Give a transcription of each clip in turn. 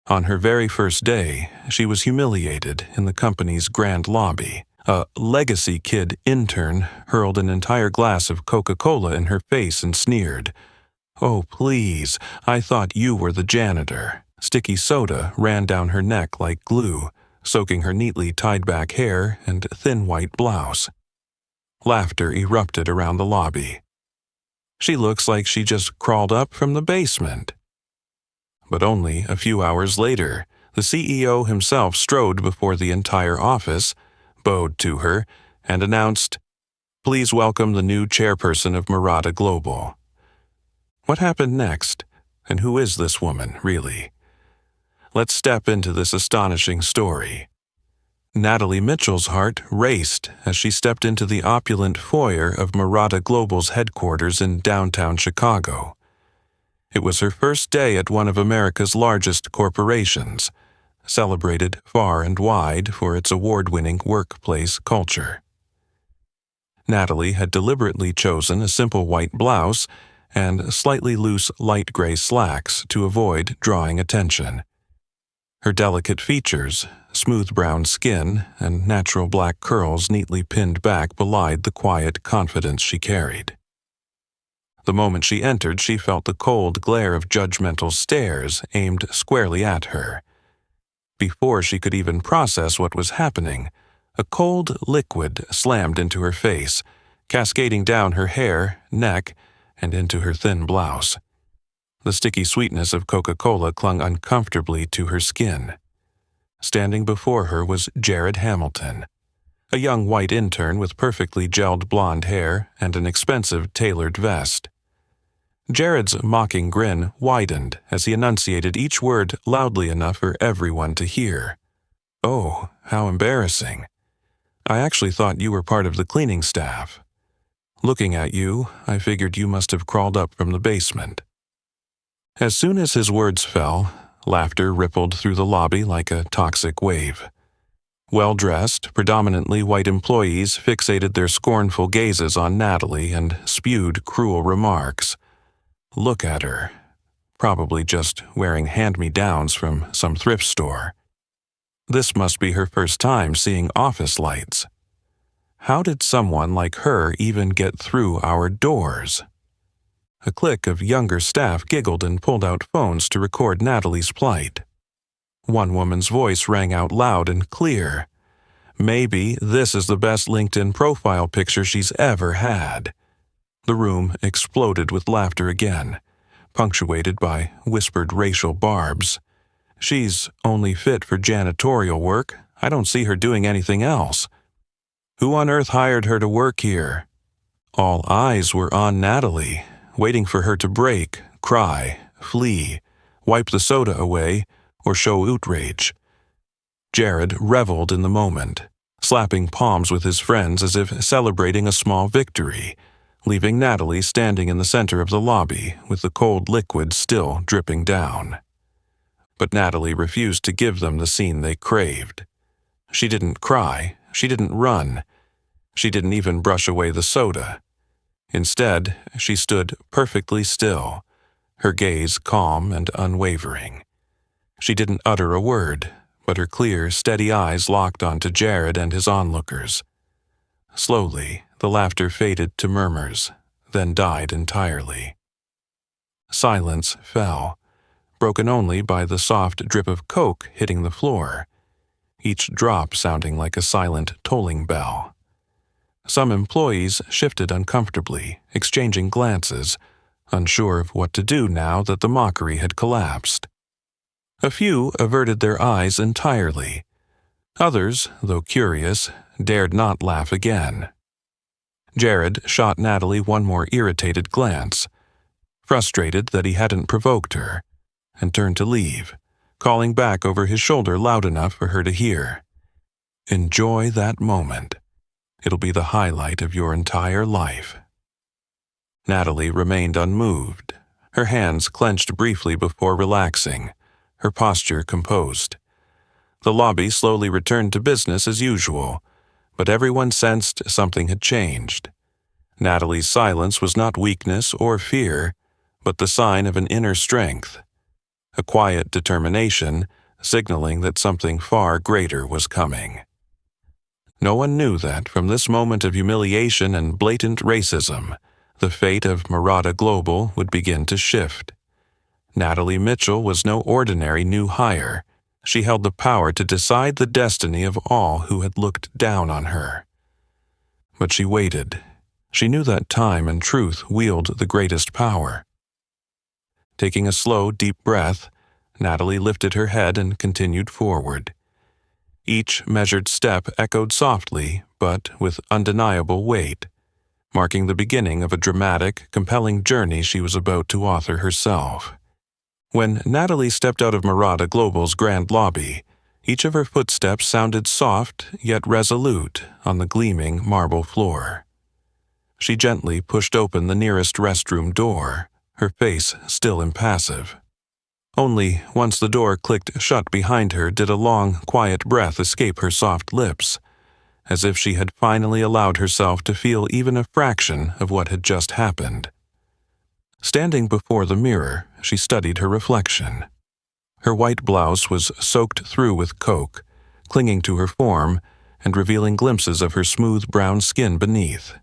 On her very first day, she was humiliated in the company's grand lobby. A legacy kid intern hurled an entire glass of Coca-Cola in her face and sneered, "Oh, please, I thought you were the janitor." Sticky soda ran down her neck like glue, soaking her neatly tied-back hair and thin white blouse. Laughter erupted around the lobby. "She looks like she just crawled up from the basement." But only a few hours later, the CEO himself strode before the entire office, bowed to her, and announced, "Please welcome the new chairperson of Murata Global." What happened next? And who is this woman, really? Let's step into this astonishing story. Natalie Mitchell's heart raced as she stepped into the opulent foyer of Murata Global's headquarters in downtown Chicago. It was her first day at one of America's largest corporations, celebrated far and wide for its award-winning workplace culture. Natalie had deliberately chosen a simple white blouse and slightly loose light gray slacks to avoid drawing attention. Her delicate features, smooth brown skin, and natural black curls neatly pinned back belied the quiet confidence she carried. The moment she entered, she felt the cold glare of judgmental stares aimed squarely at her. Before she could even process what was happening, a cold liquid slammed into her face, cascading down her hair, neck, and into her thin blouse. The sticky sweetness of Coca-Cola clung uncomfortably to her skin. Standing before her was Jared Hamilton, a young white intern with perfectly gelled blonde hair and an expensive tailored vest. Jared's mocking grin widened as he enunciated each word loudly enough for everyone to hear. "Oh, how embarrassing. I actually thought you were part of the cleaning staff. Looking at you, I figured you must have crawled up from the basement." As soon as his words fell, laughter rippled through the lobby like a toxic wave. Well-dressed, predominantly white employees fixated their scornful gazes on Natalie and spewed cruel remarks. Look at her. Probably just wearing hand-me-downs from some thrift store. This must be her first time seeing office lights. How did someone like her even get through our doors? A clique of younger staff giggled and pulled out phones to record Natalie's plight. One woman's voice rang out loud and clear. "Maybe this is the best LinkedIn profile picture she's ever had." The room exploded with laughter again, punctuated by whispered racial barbs. "She's only fit for janitorial work. I don't see her doing anything else. Who on earth hired her to work here?" All eyes were on Natalie, waiting for her to break, cry, flee, wipe the soda away, or show outrage. Jared reveled in the moment, slapping palms with his friends as if celebrating a small victory, leaving Natalie standing in the center of the lobby with the cold liquid still dripping down. But Natalie refused to give them the scene they craved. She didn't cry, she didn't run, she didn't even brush away the soda. Instead, she stood perfectly still, her gaze calm and unwavering. She didn't utter a word, but her clear, steady eyes locked onto Jared and his onlookers. Slowly, the laughter faded to murmurs, then died entirely. Silence fell, broken only by the soft drip of Coke hitting the floor, each drop sounding like a silent tolling bell. Some employees shifted uncomfortably, exchanging glances, unsure of what to do now that the mockery had collapsed. A few averted their eyes entirely. Others, though curious, dared not laugh again. Jared shot Natalie one more irritated glance, frustrated that he hadn't provoked her, and turned to leave, calling back over his shoulder loud enough for her to hear. "Enjoy that moment. It'll be the highlight of your entire life." Natalie remained unmoved, her hands clenched briefly before relaxing, her posture composed. The lobby slowly returned to business as usual, but everyone sensed something had changed. Natalie's silence was not weakness or fear, but the sign of an inner strength. a quiet determination signaling that something far greater was coming. No one knew that from this moment of humiliation and blatant racism, the fate of Murata Global would begin to shift. Natalie Mitchell was no ordinary new hire. She held the power to decide the destiny of all who had looked down on her. But she waited. She knew that time and truth wield the greatest power. Taking a slow, deep breath, Natalie lifted her head and continued forward. Each measured step echoed softly, but with undeniable weight, marking the beginning of a dramatic, compelling journey she was about to author herself. When Natalie stepped out of Murata Global's grand lobby, each of her footsteps sounded soft yet resolute on the gleaming marble floor. She gently pushed open the nearest restroom door, her face still impassive. Only once the door clicked shut behind her did a long, quiet breath escape her soft lips, as if she had finally allowed herself to feel even a fraction of what had just happened. Standing before the mirror, she studied her reflection. Her white blouse was soaked through with coke, clinging to her form and revealing glimpses of her smooth brown skin beneath.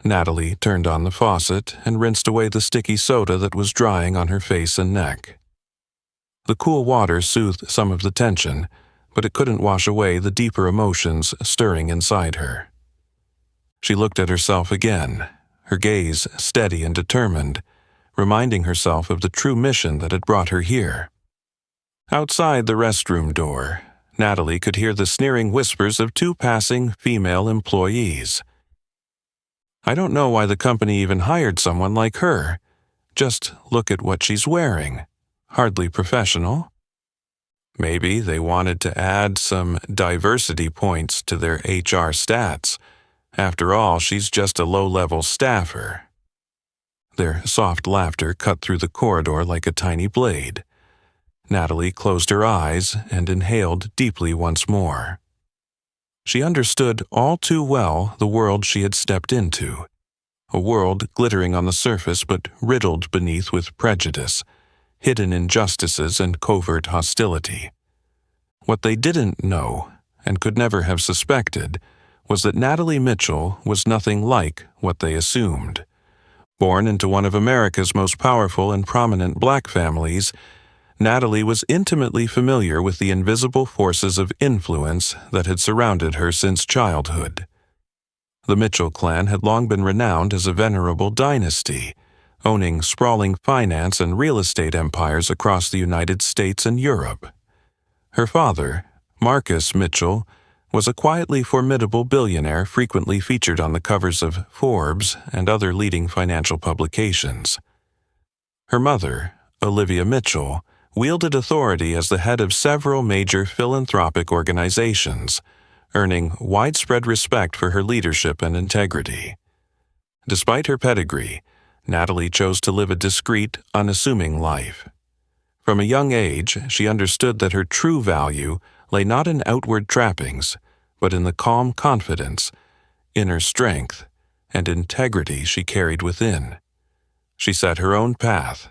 Natalie turned on the faucet and rinsed away the sticky soda that was drying on her face and neck. The cool water soothed some of the tension, but it couldn't wash away the deeper emotions stirring inside her. She looked at herself again, her gaze steady and determined, reminding herself of the true mission that had brought her here. Outside the restroom door, Natalie could hear the sneering whispers of two passing female employees. "I don't know why the company even hired someone like her. Just look at what she's wearing. Hardly professional." Maybe they wanted to add some diversity points to their HR stats. After all, she's just a low-level staffer. Their soft laughter cut through the corridor like a tiny blade. Natalie closed her eyes and inhaled deeply once more. She understood all too well the world she had stepped into, a world glittering on the surface but riddled beneath with prejudice, hidden injustices and covert hostility. What they didn't know, and could never have suspected, was that Natalie Mitchell was nothing like what they assumed. Born into one of America's most powerful and prominent black families, Natalie was intimately familiar with the invisible forces of influence that had surrounded her since childhood. The Mitchell clan had long been renowned as a venerable dynasty, owning sprawling finance and real estate empires across the United States and Europe. Her father, Marcus Mitchell, was a quietly formidable billionaire frequently featured on the covers of Forbes and other leading financial publications. Her mother, Olivia Mitchell, wielded authority as the head of several major philanthropic organizations, earning widespread respect for her leadership and integrity. Despite her pedigree, Natalie chose to live a discreet, unassuming life. From a young age, she understood that her true value lay not in outward trappings, but in the calm confidence, inner strength, and integrity she carried within. She set her own path,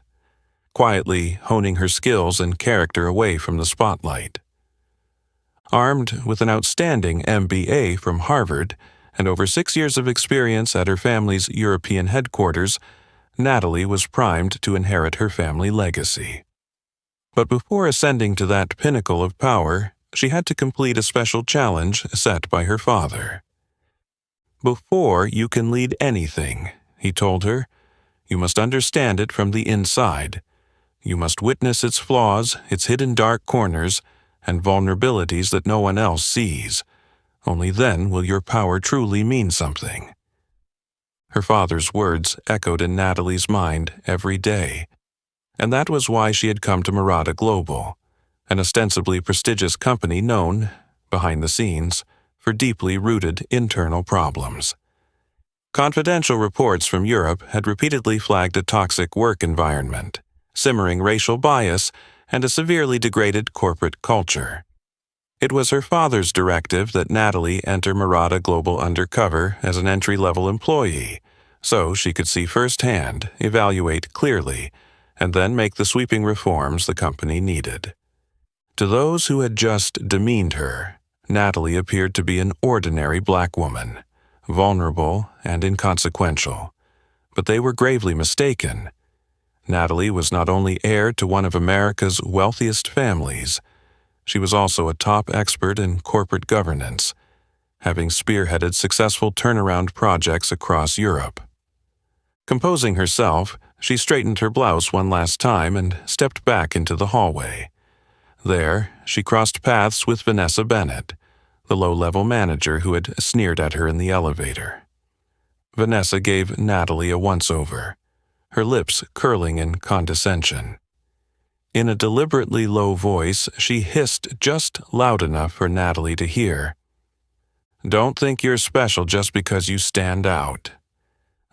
quietly honing her skills and character away from the spotlight. Armed with an outstanding MBA from Harvard and over 6 years of experience at her family's European headquarters, Natalie was primed to inherit her family legacy. But before ascending to that pinnacle of power, she had to complete a special challenge set by her father. "Before you can lead anything," he told her, "you must understand it from the inside. You must witness its flaws, its hidden dark corners, and vulnerabilities that no one else sees. Only then will your power truly mean something." Her father's words echoed in Natalie's mind every day, and that was why she had come to Murata Global, an ostensibly prestigious company known, behind the scenes, for deeply rooted internal problems. Confidential reports from Europe had repeatedly flagged a toxic work environment, simmering racial bias, and a severely degraded corporate culture. It was her father's directive that Natalie enter Murata Global undercover as an entry-level employee, so she could see firsthand, evaluate clearly, and then make the sweeping reforms the company needed. To those who had just demeaned her, Natalie appeared to be an ordinary black woman, vulnerable and inconsequential. But they were gravely mistaken. Natalie was not only heir to one of America's wealthiest families, she was also a top expert in corporate governance, having spearheaded successful turnaround projects across Europe. Composing herself, she straightened her blouse one last time and stepped back into the hallway. There, she crossed paths with Vanessa Bennett, the low-level manager who had sneered at her in the elevator. Vanessa gave Natalie a once-over, her lips curling in condescension. In a deliberately low voice, she hissed just loud enough for Natalie to hear. "Don't think you're special just because you stand out.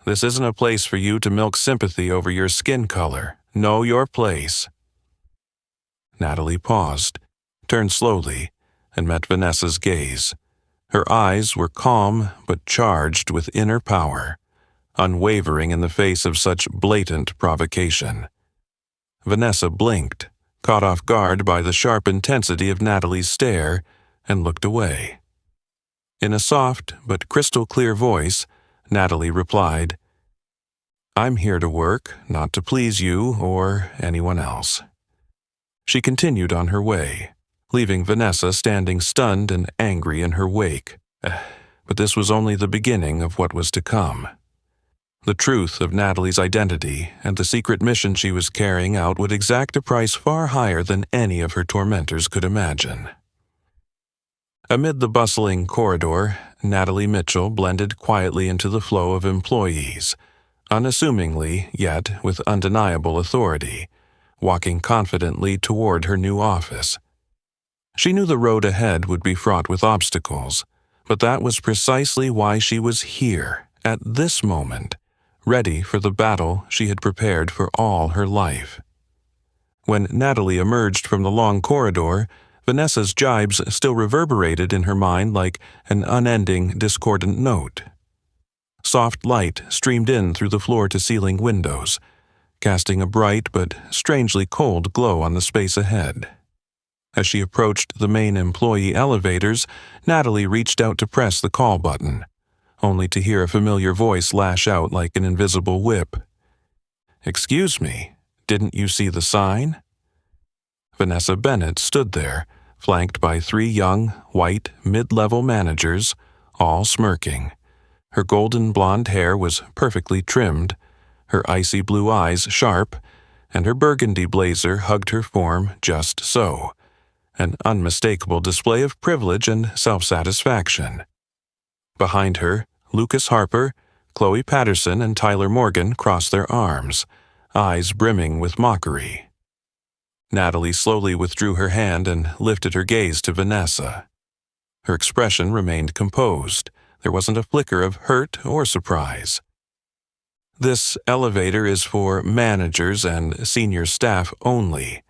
This isn't a place for you to milk sympathy over your skin color. Know your place." Natalie paused, turned slowly, and met Vanessa's gaze. Her eyes were calm but charged with inner power, unwavering in the face of such blatant provocation. Vanessa blinked, caught off guard by the sharp intensity of Natalie's stare, and looked away. In a soft but crystal-clear voice, Natalie replied, "I'm here to work, not to please you or anyone else." She continued on her way, leaving Vanessa standing stunned and angry in her wake. But this was only the beginning of what was to come. The truth of Natalie's identity and the secret mission she was carrying out would exact a price far higher than any of her tormentors could imagine. Amid the bustling corridor, Natalie Mitchell blended quietly into the flow of employees, unassumingly yet with undeniable authority, walking confidently toward her new office. She knew the road ahead would be fraught with obstacles, but that was precisely why she was here, at this moment, ready for the battle she had prepared for all her life. When Natalie emerged from the long corridor, Vanessa's jibes still reverberated in her mind like an unending, discordant note. Soft light streamed in through the floor-to-ceiling windows, casting a bright but strangely cold glow on the space ahead. As she approached the main employee elevators, Natalie reached out to press the call button, only to hear a familiar voice lash out like an invisible whip. "Excuse me, didn't you see the sign?" Vanessa Bennett stood there, flanked by 3 young, white, mid-level managers, all smirking. Her golden blonde hair was perfectly trimmed, her icy blue eyes sharp, and her burgundy blazer hugged her form just so, an unmistakable display of privilege and self-satisfaction. Behind her, Lucas Harper, Chloe Patterson, and Tyler Morgan crossed their arms, eyes brimming with mockery. Natalie slowly withdrew her hand and lifted her gaze to Vanessa. Her expression remained composed. There wasn't a flicker of hurt or surprise. "This elevator is for managers and senior staff only,"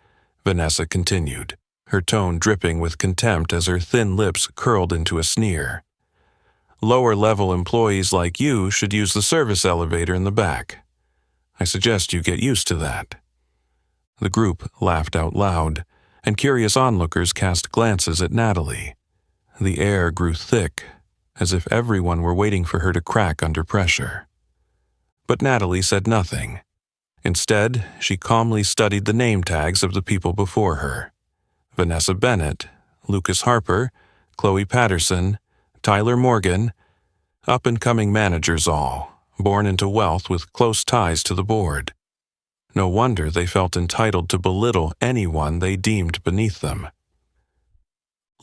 Vanessa continued, her tone dripping with contempt as her thin lips curled into a sneer. "Lower-level employees like you should use the service elevator in the back. I suggest you get used to that." The group laughed out loud, and curious onlookers cast glances at Natalie. The air grew thick, as if everyone were waiting for her to crack under pressure. But Natalie said nothing. Instead, she calmly studied the name tags of the people before her. Vanessa Bennett, Lucas Harper, Chloe Patterson, Tyler Morgan, up-and-coming managers all, born into wealth with close ties to the board. No wonder they felt entitled to belittle anyone they deemed beneath them.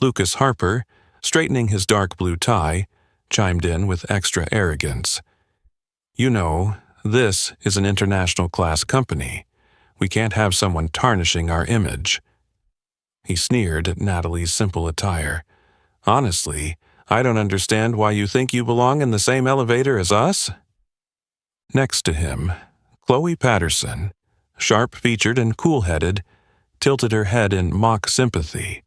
Lucas Harper, straightening his dark blue tie, chimed in with extra arrogance. "You know, this is an international class company. We can't have someone tarnishing our image." He sneered at Natalie's simple attire. "Honestly, I don't understand why you think you belong in the same elevator as us." Next to him, Chloe Patterson, sharp-featured and cool-headed, tilted her head in mock sympathy.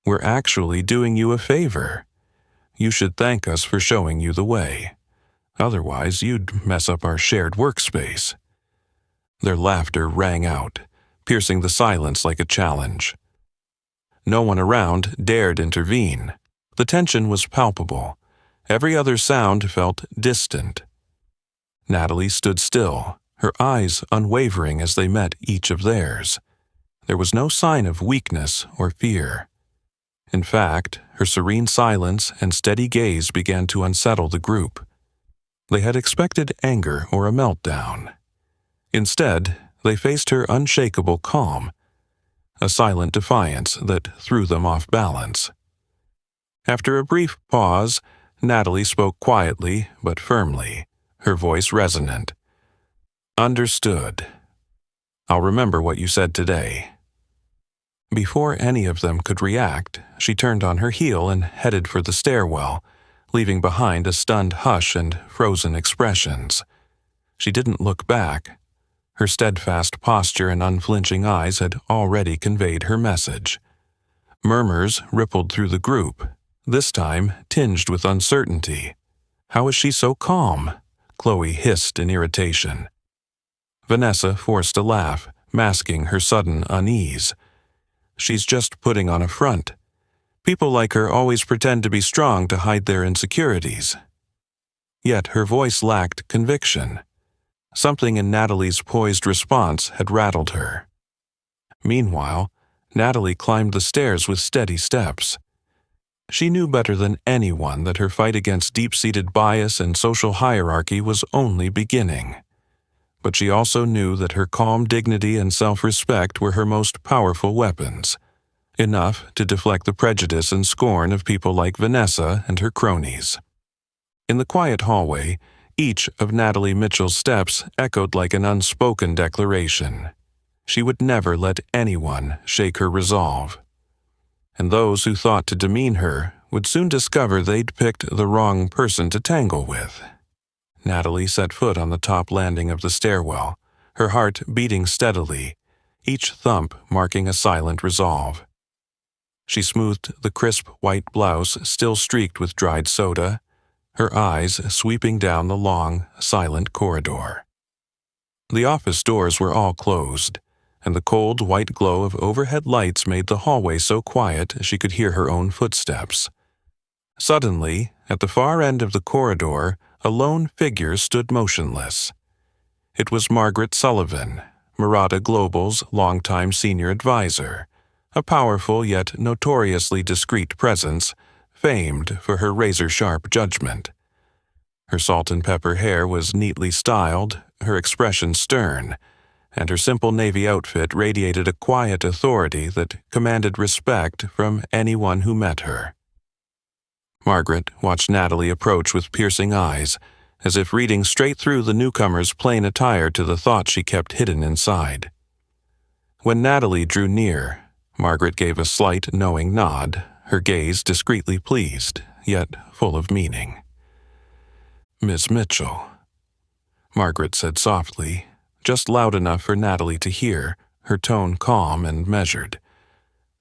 "We're actually doing you a favor. You should thank us for showing you the way. Otherwise, you'd mess up our shared workspace." Their laughter rang out, piercing the silence like a challenge. No one around dared intervene. The tension was palpable. Every other sound felt distant. Natalie stood still, her eyes unwavering as they met each of theirs. There was no sign of weakness or fear. In fact, her serene silence and steady gaze began to unsettle the group. They had expected anger or a meltdown. Instead, they faced her unshakable calm, a silent defiance that threw them off balance. After a brief pause, Natalie spoke quietly but firmly, her voice resonant. "Understood. I'll remember what you said today." Before any of them could react, she turned on her heel and headed for the stairwell, leaving behind a stunned hush and frozen expressions. She didn't look back. Her steadfast posture and unflinching eyes had already conveyed her message. Murmurs rippled through the group, this time tinged with uncertainty. "How is she so calm?" Chloe hissed in irritation. Vanessa forced a laugh, masking her sudden unease. "She's just putting on a front. People like her always pretend to be strong to hide their insecurities." Yet her voice lacked conviction. Something in Natalie's poised response had rattled her. Meanwhile, Natalie climbed the stairs with steady steps. She knew better than anyone that her fight against deep-seated bias and social hierarchy was only beginning. But she also knew that her calm dignity and self-respect were her most powerful weapons, enough to deflect the prejudice and scorn of people like Vanessa and her cronies. In the quiet hallway, each of Natalie Mitchell's steps echoed like an unspoken declaration. She would never let anyone shake her resolve. And those who thought to demean her would soon discover they'd picked the wrong person to tangle with. Natalie set foot on the top landing of the stairwell, her heart beating steadily, each thump marking a silent resolve. She smoothed the crisp white blouse still streaked with dried soda, her eyes sweeping down the long, silent corridor. The office doors were all closed, and the cold white glow of overhead lights made the hallway so quiet she could hear her own footsteps. Suddenly, at the far end of the corridor, a lone figure stood motionless. It was Margaret Sullivan, Murata Global's longtime senior advisor, a powerful yet notoriously discreet presence, famed for her razor-sharp judgment. Her salt-and-pepper hair was neatly styled, her expression stern, and her simple navy outfit radiated a quiet authority that commanded respect from anyone who met her. Margaret watched Natalie approach with piercing eyes, as if reading straight through the newcomer's plain attire to the thought she kept hidden inside. When Natalie drew near, Margaret gave a slight, knowing nod, her gaze discreetly pleased, yet full of meaning. "Miss Mitchell," Margaret said softly, just loud enough for Natalie to hear, her tone calm and measured.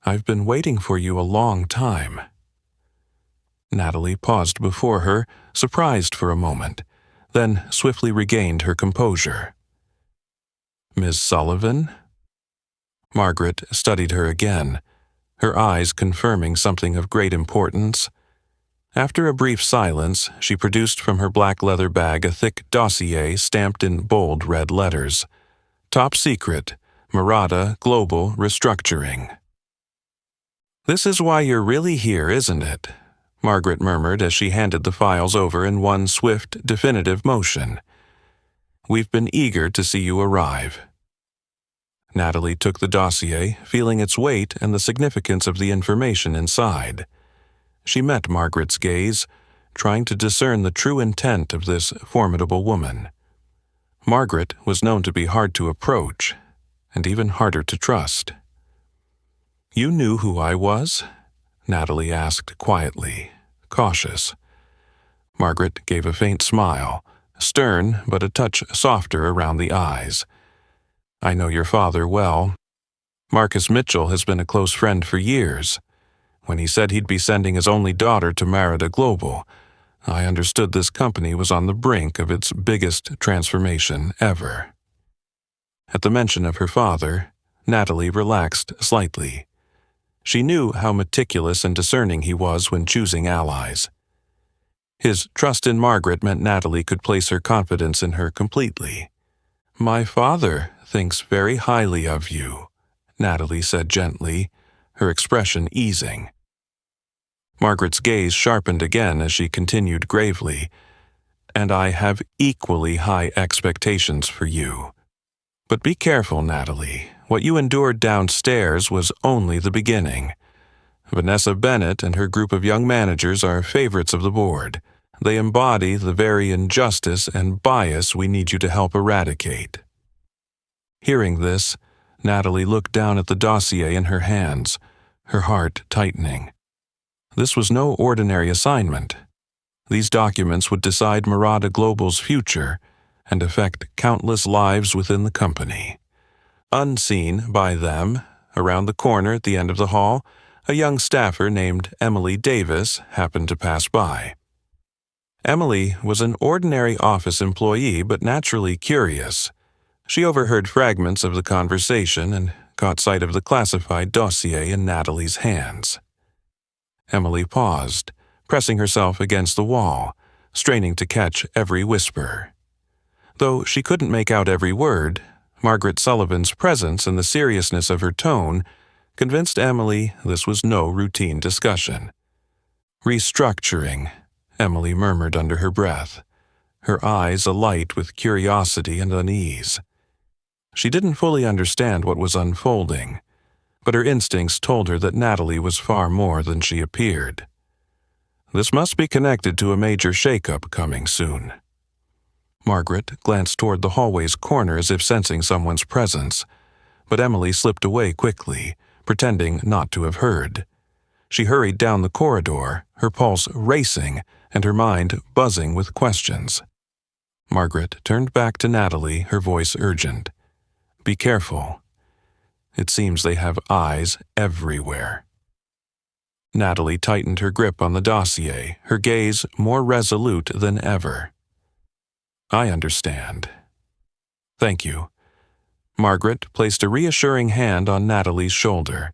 "I've been waiting for you a long time." Natalie paused before her, surprised for a moment, then swiftly regained her composure. "Miss Sullivan?" Margaret studied her again, her eyes confirming something of great importance. After a brief silence, she produced from her black leather bag a thick dossier stamped in bold red letters. "Top Secret, Murata Global Restructuring." "This is why you're really here, isn't it?" Margaret murmured as she handed the files over in one swift, definitive motion. "We've been eager to see you arrive." Natalie took the dossier, feeling its weight and the significance of the information inside. She met Margaret's gaze, trying to discern the true intent of this formidable woman. Margaret was known to be hard to approach, and even harder to trust. "You knew who I was?" Natalie asked quietly, cautious. Margaret gave a faint smile, stern but a touch softer around the eyes. "I know your father well. Marcus Mitchell has been a close friend for years. When he said he'd be sending his only daughter to Murata Global, I understood this company was on the brink of its biggest transformation ever." At the mention of her father, Natalie relaxed slightly. She knew how meticulous and discerning he was when choosing allies. His trust in Margaret meant Natalie could place her confidence in her completely. "My father thinks very highly of you," Natalie said gently, her expression easing. Margaret's gaze sharpened again as she continued gravely, "And I have equally high expectations for you. But be careful, Natalie. What you endured downstairs was only the beginning. Vanessa Bennett and her group of young managers are favorites of the board. They embody the very injustice and bias we need you to help eradicate." Hearing this, Natalie looked down at the dossier in her hands, her heart tightening. This was no ordinary assignment. These documents would decide Murata Global's future and affect countless lives within the company. Unseen by them, around the corner at the end of the hall, a young staffer named Emily Davis happened to pass by. Emily was an ordinary office employee but naturally curious. She overheard fragments of the conversation and caught sight of the classified dossier in Natalie's hands. Emily paused, pressing herself against the wall, straining to catch every whisper. Though she couldn't make out every word, Margaret Sullivan's presence and the seriousness of her tone convinced Emily this was no routine discussion. "Restructuring," Emily murmured under her breath, her eyes alight with curiosity and unease. She didn't fully understand what was unfolding, but her instincts told her that Natalie was far more than she appeared. This must be connected to a major shakeup coming soon. Margaret glanced toward the hallway's corner as if sensing someone's presence, but Emily slipped away quickly, pretending not to have heard. She hurried down the corridor, her pulse racing and her mind buzzing with questions. Margaret turned back to Natalie, her voice urgent. "Be careful. It seems they have eyes everywhere." Natalie tightened her grip on the dossier, her gaze more resolute than ever. "I understand. Thank you." Margaret placed a reassuring hand on Natalie's shoulder,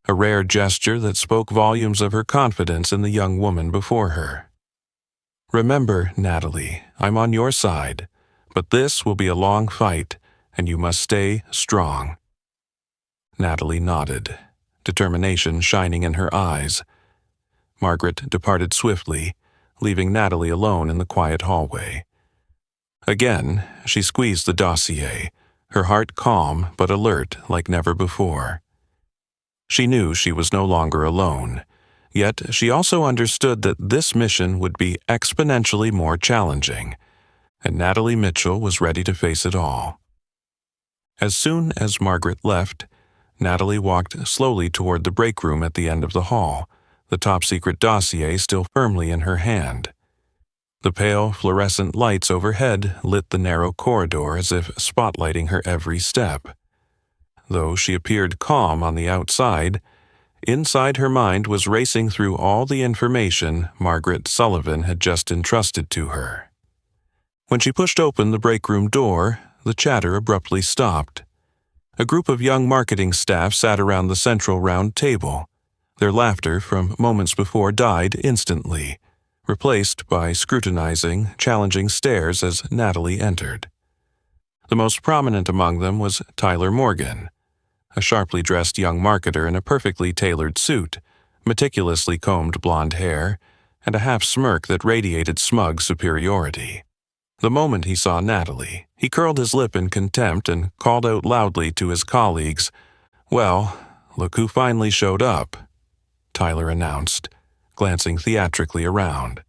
a rare gesture that spoke volumes of her confidence in the young woman before her. "Remember, Natalie, I'm on your side, but this will be a long fight, and you must stay strong." Natalie nodded, determination shining in her eyes. Margaret departed swiftly, leaving Natalie alone in the quiet hallway. Again, she squeezed the dossier, her heart calm but alert like never before. She knew she was no longer alone, yet she also understood that this mission would be exponentially more challenging, and Natalie Mitchell was ready to face it all. As soon as Margaret left, Natalie walked slowly toward the breakroom at the end of the hall, the top-secret dossier still firmly in her hand. The pale, fluorescent lights overhead lit the narrow corridor as if spotlighting her every step. Though she appeared calm on the outside, inside her mind was racing through all the information Margaret Sullivan had just entrusted to her. When she pushed open the breakroom door, the chatter abruptly stopped. A group of young marketing staff sat around the central round table. Their laughter from moments before died instantly, replaced by scrutinizing, challenging stares as Natalie entered. The most prominent among them was Tyler Morgan, a sharply dressed young marketer in a perfectly tailored suit, meticulously combed blonde hair, and a half-smirk that radiated smug superiority. The moment he saw Natalie, he curled his lip in contempt and called out loudly to his colleagues, "Well, look who finally showed up," Tyler announced, glancing theatrically around.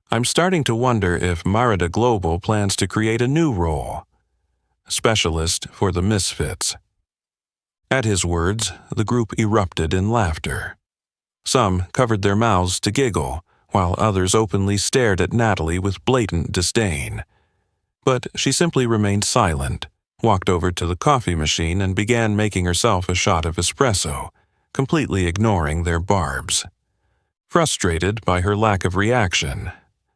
"I'm starting to wonder if Murata Global plans to create a new role, specialist for the misfits." At his words, the group erupted in laughter. Some covered their mouths to giggle, while others openly stared at Natalie with blatant disdain. But she simply remained silent, walked over to the coffee machine and began making herself a shot of espresso, completely ignoring their barbs. Frustrated by her lack of reaction,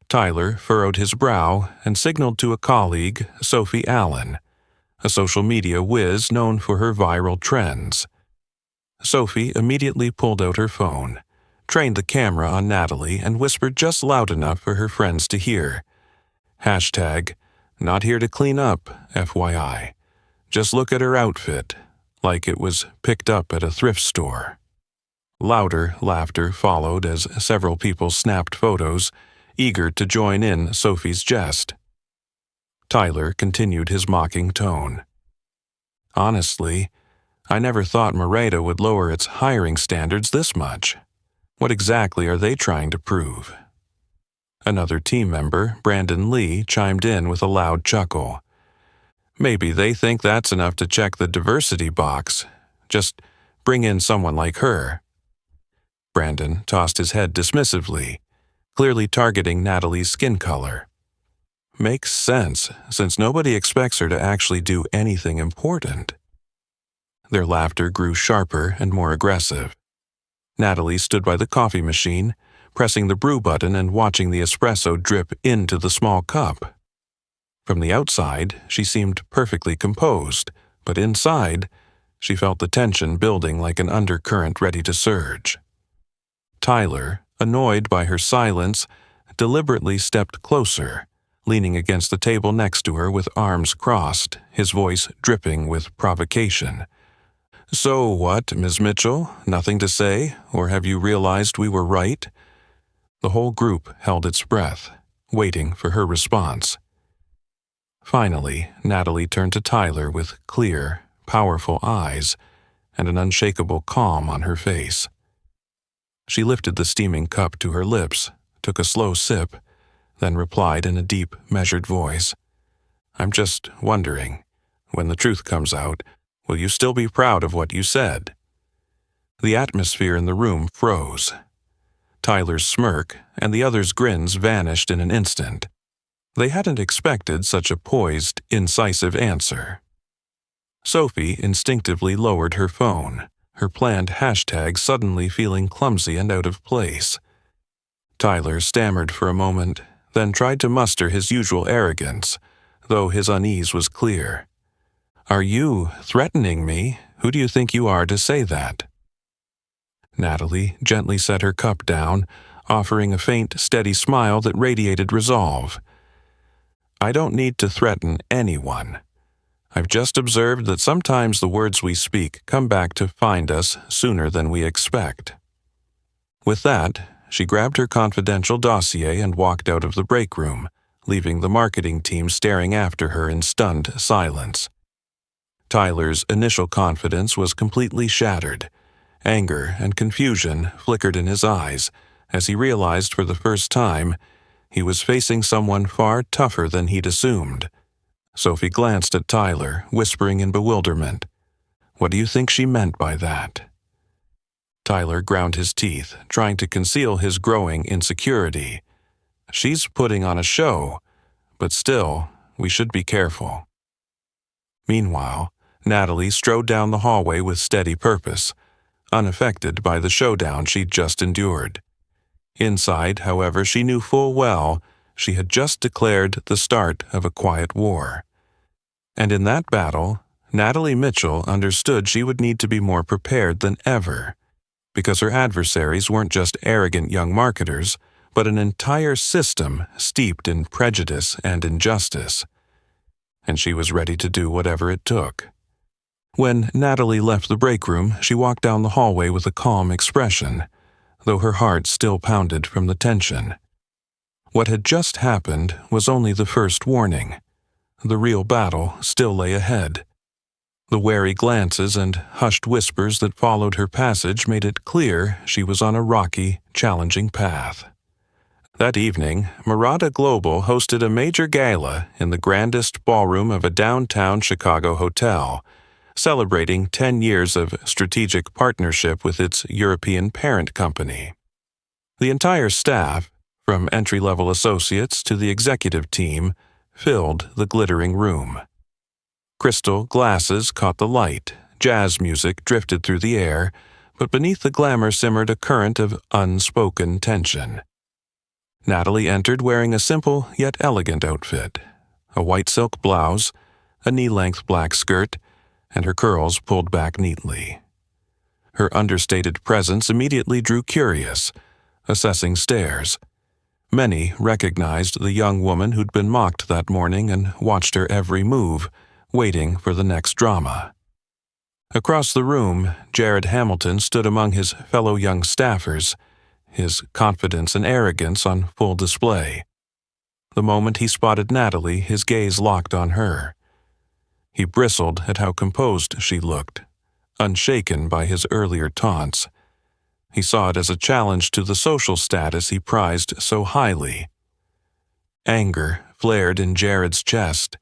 Tyler furrowed his brow and signaled to a colleague, Sophie Allen, a social media whiz known for her viral trends. Sophie immediately pulled out her phone, trained the camera on Natalie, and whispered just loud enough for her friends to hear. Hashtag, not here to clean up, FYI. Just look at her outfit, like it was picked up at a thrift store. Louder laughter followed as several people snapped photos, eager to join in Sophie's jest. Tyler continued his mocking tone. Honestly, I never thought Moreta would lower its hiring standards this much. What exactly are they trying to prove? Another team member, Brandon Lee, chimed in with a loud chuckle. Maybe they think that's enough to check the diversity box. Just bring in someone like her. Brandon tossed his head dismissively, clearly targeting Natalie's skin color. Makes sense, since nobody expects her to actually do anything important. Their laughter grew sharper and more aggressive. Natalie stood by the coffee machine, pressing the brew button and watching the espresso drip into the small cup. From the outside, she seemed perfectly composed, but inside, she felt the tension building like an undercurrent ready to surge. Tyler, annoyed by her silence, deliberately stepped closer, leaning against the table next to her with arms crossed, his voice dripping with provocation. So what, Ms. Mitchell? Nothing to say? Or have you realized we were right? The whole group held its breath, waiting for her response. Finally, Natalie turned to Tyler with clear, powerful eyes and an unshakable calm on her face. She lifted the steaming cup to her lips, took a slow sip, then replied in a deep, measured voice, I'm just wondering, when the truth comes out, will you still be proud of what you said? The atmosphere in the room froze. Tyler's smirk and the others' grins vanished in an instant. They hadn't expected such a poised, incisive answer. Sophie instinctively lowered her phone, her planned hashtag suddenly feeling clumsy and out of place. Tyler stammered for a moment, then tried to muster his usual arrogance, though his unease was clear. Are you threatening me? Who do you think you are to say that? Natalie gently set her cup down, offering a faint, steady smile that radiated resolve. I don't need to threaten anyone. I've just observed that sometimes the words we speak come back to find us sooner than we expect. With that, she grabbed her confidential dossier and walked out of the break room, leaving the marketing team staring after her in stunned silence. Tyler's initial confidence was completely shattered. Anger and confusion flickered in his eyes as he realized for the first time he was facing someone far tougher than he'd assumed. Sophie glanced at Tyler, whispering in bewilderment, What do you think she meant by that? Tyler ground his teeth, trying to conceal his growing insecurity. She's putting on a show, but still, we should be careful. Meanwhile, Natalie strode down the hallway with steady purpose, unaffected by the showdown she'd just endured. Inside, however, she knew full well she had just declared the start of a quiet war. And in that battle, Natalie Mitchell understood she would need to be more prepared than ever, because her adversaries weren't just arrogant young marketers, but an entire system steeped in prejudice and injustice. And she was ready to do whatever it took. When Natalie left the break room, she walked down the hallway with a calm expression, though her heart still pounded from the tension. What had just happened was only the first warning. The real battle still lay ahead. The wary glances and hushed whispers that followed her passage made it clear she was on a rocky, challenging path. That evening, Murata Global hosted a major gala in the grandest ballroom of a downtown Chicago hotel, celebrating 10 years of strategic partnership with its European parent company. The entire staff, from entry-level associates to the executive team, filled the glittering room. Crystal glasses caught the light, jazz music drifted through the air, but beneath the glamour simmered a current of unspoken tension. Natalie entered wearing a simple yet elegant outfit, a white silk blouse, a knee-length black skirt, and her curls pulled back neatly. Her understated presence immediately drew curious, assessing stares. Many recognized the young woman who'd been mocked that morning and watched her every move, waiting for the next drama. Across the room, Jared Hamilton stood among his fellow young staffers, his confidence and arrogance on full display. The moment he spotted Natalie, his gaze locked on her. He bristled at how composed she looked, unshaken by his earlier taunts. He saw it as a challenge to the social status he prized so highly. Anger flared in Jared's chest.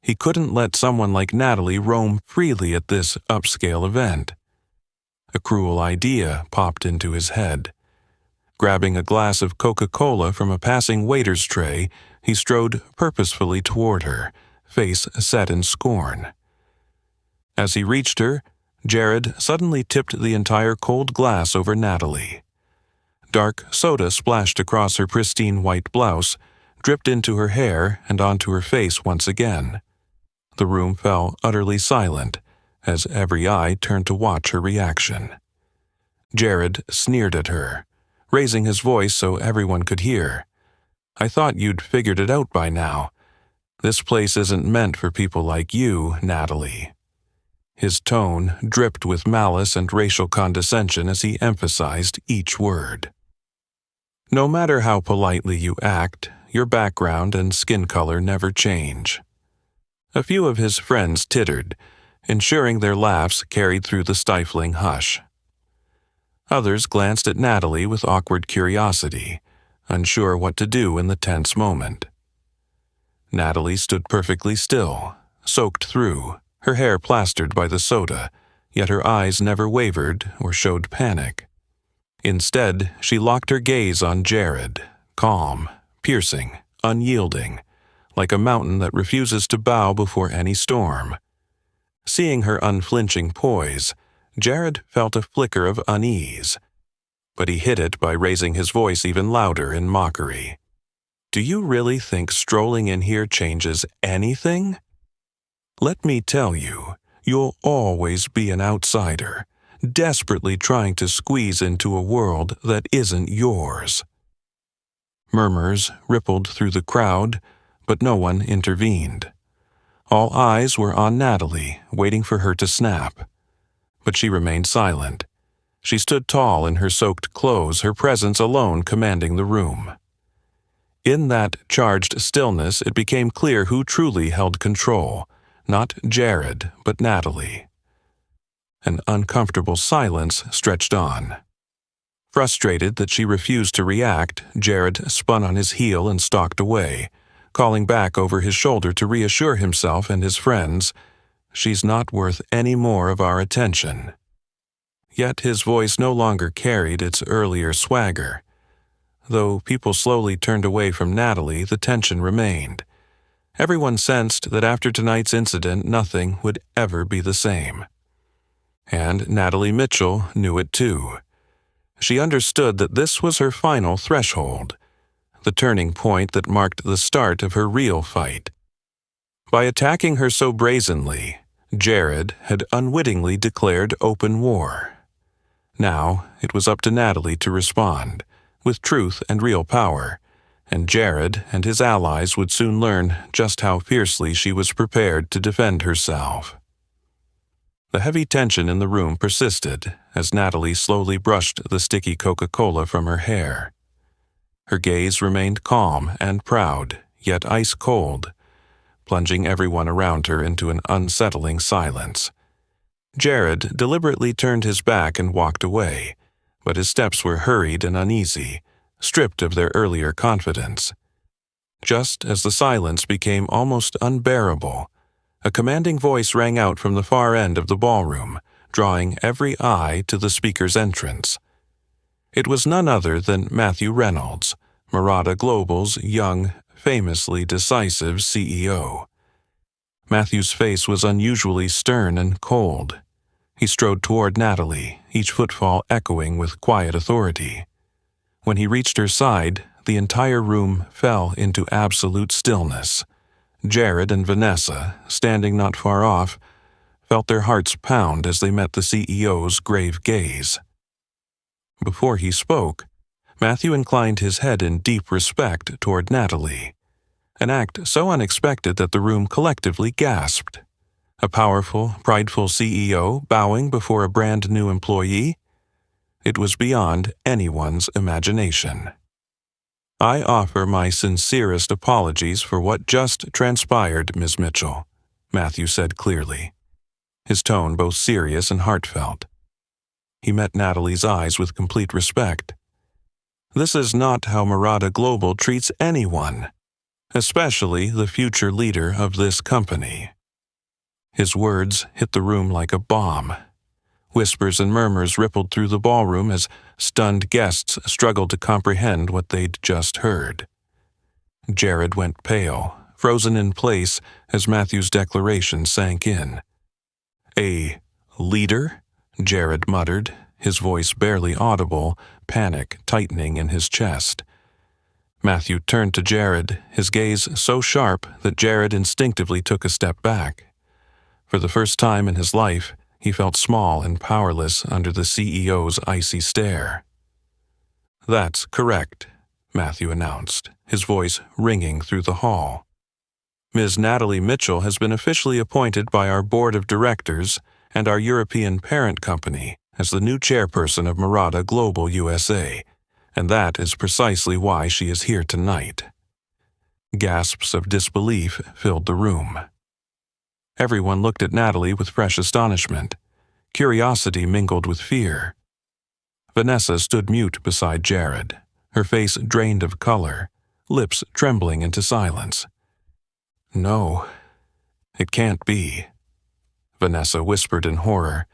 He couldn't let someone like Natalie roam freely at this upscale event. A cruel idea popped into his head. Grabbing a glass of Coca-Cola from a passing waiter's tray, he strode purposefully toward her, face set in scorn. As he reached her, Jared suddenly tipped the entire cold glass over Natalie. Dark soda splashed across her pristine white blouse, dripped into her hair and onto her face once again. The room fell utterly silent, as every eye turned to watch her reaction. Jared sneered at her, raising his voice so everyone could hear. "I thought you'd figured it out by now. This place isn't meant for people like you, Natalie." His tone dripped with malice and racial condescension as he emphasized each word. "No matter how politely you act, your background and skin color never change." A few of his friends tittered, ensuring their laughs carried through the stifling hush. Others glanced at Natalie with awkward curiosity, unsure what to do in the tense moment. Natalie stood perfectly still, soaked through, her hair plastered by the soda, yet her eyes never wavered or showed panic. Instead, she locked her gaze on Jared, calm, piercing, unyielding, like a mountain that refuses to bow before any storm. Seeing her unflinching poise, Jared felt a flicker of unease, but he hid it by raising his voice even louder in mockery. "Do you really think strolling in here changes anything? Let me tell you, you'll always be an outsider, desperately trying to squeeze into a world that isn't yours." Murmurs rippled through the crowd, but no one intervened. All eyes were on Natalie, waiting for her to snap. But she remained silent. She stood tall in her soaked clothes, her presence alone commanding the room. In that charged stillness, it became clear who truly held control, not Jared, but Natalie. An uncomfortable silence stretched on. Frustrated that she refused to react, Jared spun on his heel and stalked away, calling back over his shoulder to reassure himself and his friends, "She's not worth any more of our attention." Yet his voice no longer carried its earlier swagger. Though people slowly turned away from Natalie, the tension remained. Everyone sensed that after tonight's incident, nothing would ever be the same. And Natalie Mitchell knew it too. She understood that this was her final threshold, the turning point that marked the start of her real fight. By attacking her so brazenly, Jared had unwittingly declared open war. Now it was up to Natalie to respond, with truth and real power, and Jared and his allies would soon learn just how fiercely she was prepared to defend herself. The heavy tension in the room persisted as Natalie slowly brushed the sticky Coca-Cola from her hair. Her gaze remained calm and proud, yet ice-cold, plunging everyone around her into an unsettling silence. Jared deliberately turned his back and walked away, but his steps were hurried and uneasy, stripped of their earlier confidence. Just as the silence became almost unbearable, a commanding voice rang out from the far end of the ballroom, drawing every eye to the speaker's entrance. It was none other than Matthew Reynolds, Murata Global's young, famously decisive CEO. Matthew's face was unusually stern and cold. He strode toward Natalie, each footfall echoing with quiet authority. When he reached her side, the entire room fell into absolute stillness. Jared and Vanessa, standing not far off, felt their hearts pound as they met the CEO's grave gaze. Before he spoke, Matthew inclined his head in deep respect toward Natalie, an act so unexpected that the room collectively gasped. A powerful, prideful CEO bowing before a brand-new employee? It was beyond anyone's imagination. "I offer my sincerest apologies for what just transpired, Ms. Mitchell," Matthew said clearly, his tone both serious and heartfelt. He met Natalie's eyes with complete respect. "This is not how Murata Global treats anyone, especially the future leader of this company." His words hit the room like a bomb. Whispers and murmurs rippled through the ballroom as stunned guests struggled to comprehend what they'd just heard. Jared went pale, frozen in place as Matthew's declaration sank in. "A leader?" Jared muttered, his voice barely audible, panic tightening in his chest. Matthew turned to Jared, his gaze so sharp that Jared instinctively took a step back. For the first time in his life, he felt small and powerless under the CEO's icy stare. "That's correct," Matthew announced, his voice ringing through the hall. "Ms. Natalie Mitchell has been officially appointed by our board of directors and our European parent company as the new chairperson of Murata Global USA, and that is precisely why she is here tonight." Gasps of disbelief filled the room. Everyone looked at Natalie with fresh astonishment. Curiosity mingled with fear. Vanessa stood mute beside Jared, her face drained of color, lips trembling into silence. "No, it can't be," Vanessa whispered in horror,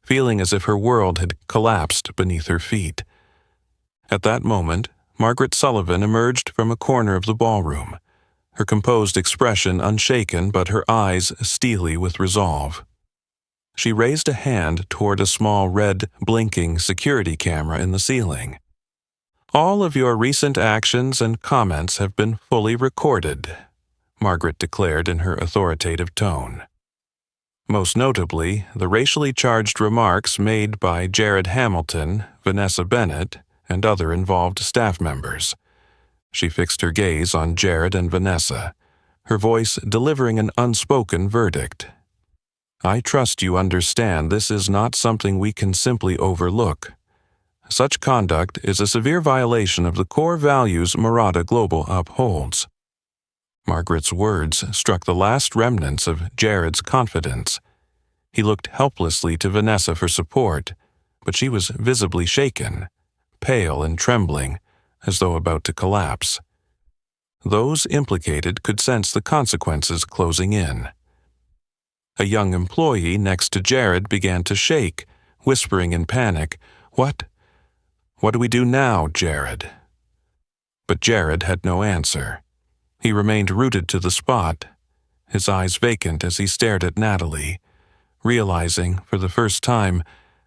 feeling as if her world had collapsed beneath her feet. At that moment, Margaret Sullivan emerged from a corner of the ballroom, her composed expression unshaken but her eyes steely with resolve. She raised a hand toward a small red, blinking security camera in the ceiling. "All of your recent actions and comments have been fully recorded," Margaret declared in her authoritative tone. Most notably, the racially charged remarks made by Jared Hamilton, Vanessa Bennett, and other involved staff members. She fixed her gaze on Jared and Vanessa, her voice delivering an unspoken verdict. "I trust you understand this is not something we can simply overlook. Such conduct is a severe violation of the core values Murata Global upholds." Margaret's words struck the last remnants of Jared's confidence. He looked helplessly to Vanessa for support, but she was visibly shaken, pale and trembling, as though about to collapse. Those implicated could sense the consequences closing in. A young employee next to Jared began to shake, whispering in panic, What do we do now, Jared?" But Jared had no answer. He remained rooted to the spot, his eyes vacant as he stared at Natalie, realizing, for the first time,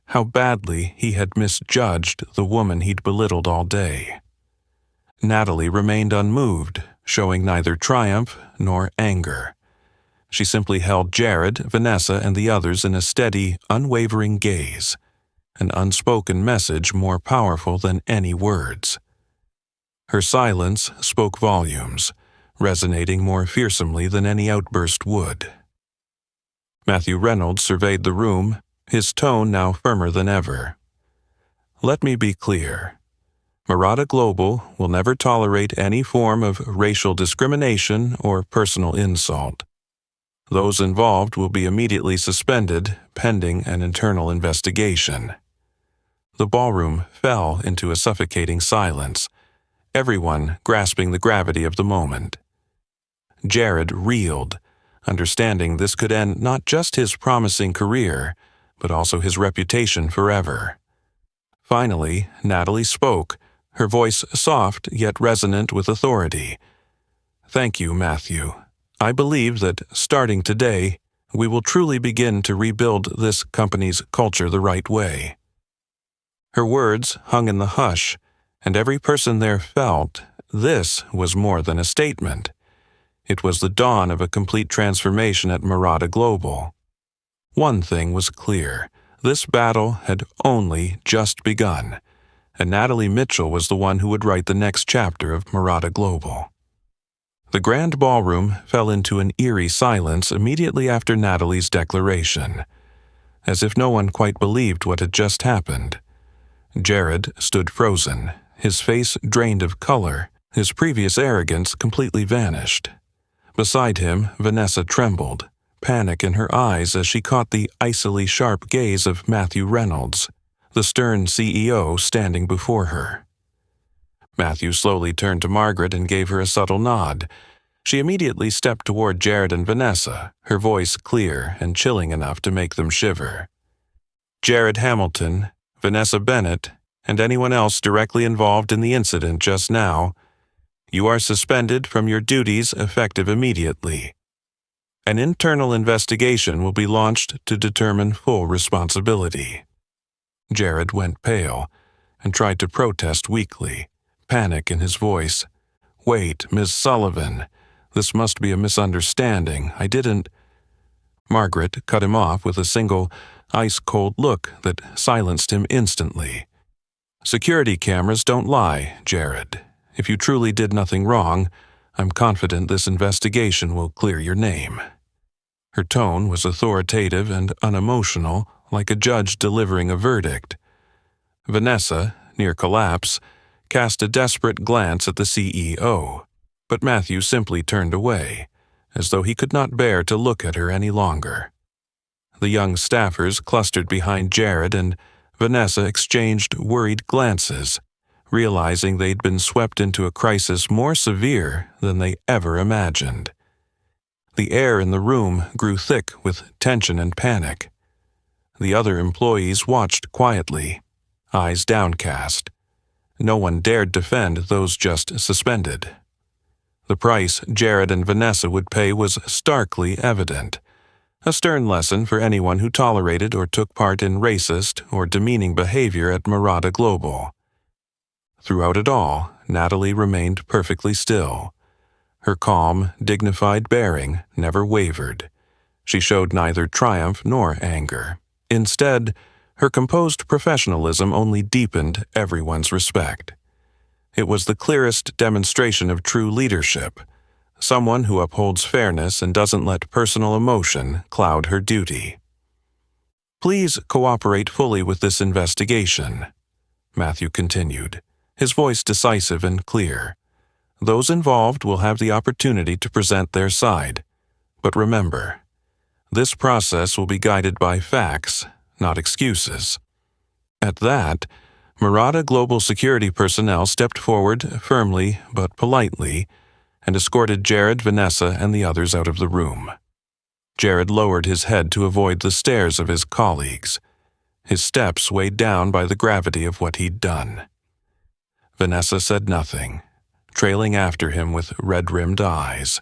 how badly he had misjudged the woman he'd belittled all day. Natalie remained unmoved, showing neither triumph nor anger. She simply held Jared, Vanessa, and the others in a steady, unwavering gaze, an unspoken message more powerful than any words. Her silence spoke volumes, resonating more fearsomely than any outburst would. Matthew Reynolds surveyed the room, his tone now firmer than ever. "Let me be clear. Murata Global will never tolerate any form of racial discrimination or personal insult. Those involved will be immediately suspended pending an internal investigation." The ballroom fell into a suffocating silence, everyone grasping the gravity of the moment. Jared reeled, understanding this could end not just his promising career, but also his reputation forever. Finally, Natalie spoke, her voice soft yet resonant with authority. "Thank you, Matthew. I believe that, starting today, we will truly begin to rebuild this company's culture the right way." Her words hung in the hush, and every person there felt this was more than a statement. It was the dawn of a complete transformation at Murata Global. One thing was clear. This battle had only just begun, and Natalie Mitchell was the one who would write the next chapter of Murata Global. The grand ballroom fell into an eerie silence immediately after Natalie's declaration, as if no one quite believed what had just happened. Jared stood frozen, his face drained of color, his previous arrogance completely vanished. Beside him, Vanessa trembled, panic in her eyes as she caught the icily sharp gaze of Matthew Reynolds, the stern CEO standing before her. Matthew slowly turned to Margaret and gave her a subtle nod. She immediately stepped toward Jared and Vanessa, her voice clear and chilling enough to make them shiver. Jared Hamilton, Vanessa Bennett, and anyone else directly involved in the incident just now, you are suspended from your duties effective immediately. An internal investigation will be launched to determine full responsibility. Jared went pale and tried to protest weakly, panic in his voice. Wait, Miss Sullivan, this must be a misunderstanding. I didn't. Margaret cut him off with a single, ice-cold look that silenced him instantly. Security cameras don't lie, Jared. If you truly did nothing wrong, I'm confident this investigation will clear your name. Her tone was authoritative and unemotional, like a judge delivering a verdict. Vanessa, near collapse, cast a desperate glance at the CEO, but Matthew simply turned away, as though he could not bear to look at her any longer. The young staffers clustered behind Jared, and Vanessa exchanged worried glances, realizing they'd been swept into a crisis more severe than they ever imagined. The air in the room grew thick with tension and panic. The other employees watched quietly, eyes downcast. No one dared defend those just suspended. The price Jared and Vanessa would pay was starkly evident, a stern lesson for anyone who tolerated or took part in racist or demeaning behavior at Murata Global. Throughout it all, Natalie remained perfectly still. Her calm, dignified bearing never wavered. She showed neither triumph nor anger. Instead, her composed professionalism only deepened everyone's respect. It was the clearest demonstration of true leadership, someone who upholds fairness and doesn't let personal emotion cloud her duty. Please cooperate fully with this investigation, Matthew continued, his voice decisive and clear. Those involved will have the opportunity to present their side. But remember, this process will be guided by facts, not excuses. At that, Murata Global security personnel stepped forward firmly but politely and escorted Jared, Vanessa, and the others out of the room. Jared lowered his head to avoid the stares of his colleagues, his steps weighed down by the gravity of what he'd done. Vanessa said nothing, trailing after him with red-rimmed eyes.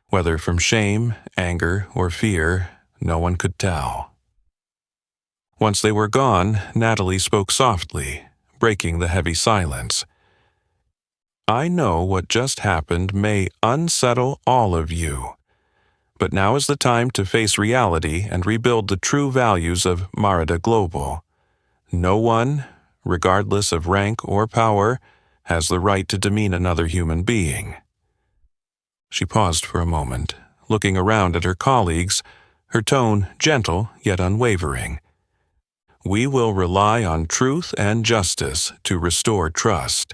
Whether from shame, anger, or fear, no one could tell. Once they were gone, Natalie spoke softly, breaking the heavy silence. I know what just happened may unsettle all of you, but now is the time to face reality and rebuild the true values of Murata Global. No one, regardless of rank or power, has the right to demean another human being. She paused for a moment, looking around at her colleagues, her tone gentle yet unwavering. We will rely on truth and justice to restore trust.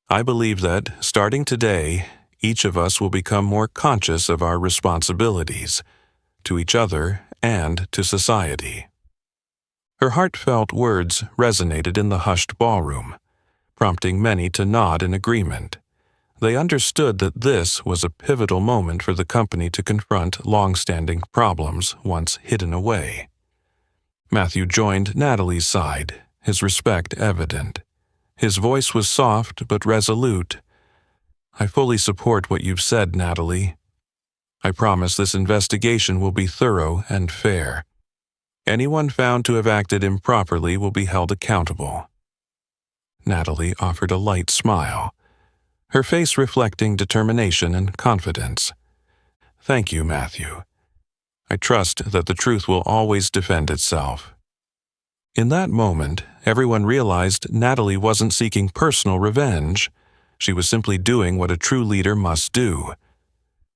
I believe that, starting today, each of us will become more conscious of our responsibilities, to each other and to society. Her heartfelt words resonated in the hushed ballroom, prompting many to nod in agreement. They understood that this was a pivotal moment for the company to confront long-standing problems once hidden away. Matthew joined Natalie's side, his respect evident. His voice was soft but resolute. I fully support what you've said, Natalie. I promise this investigation will be thorough and fair. Anyone found to have acted improperly will be held accountable. Natalie offered a light smile, her face reflecting determination and confidence. Thank you, Matthew. I trust that the truth will always defend itself. In that moment, everyone realized Natalie wasn't seeking personal revenge. She was simply doing what a true leader must do.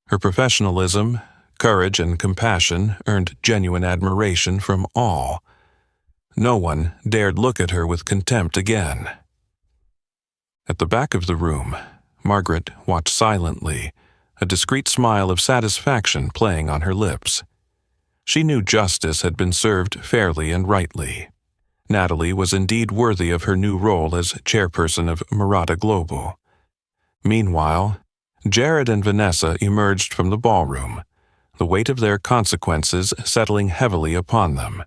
Her professionalism, courage, and compassion earned genuine admiration from all. No one dared look at her with contempt again. At the back of the room, Margaret watched silently, a discreet smile of satisfaction playing on her lips. She knew justice had been served fairly and rightly. Natalie was indeed worthy of her new role as chairperson of Murata Global. Meanwhile, Jared and Vanessa emerged from the ballroom, the weight of their consequences settling heavily upon them.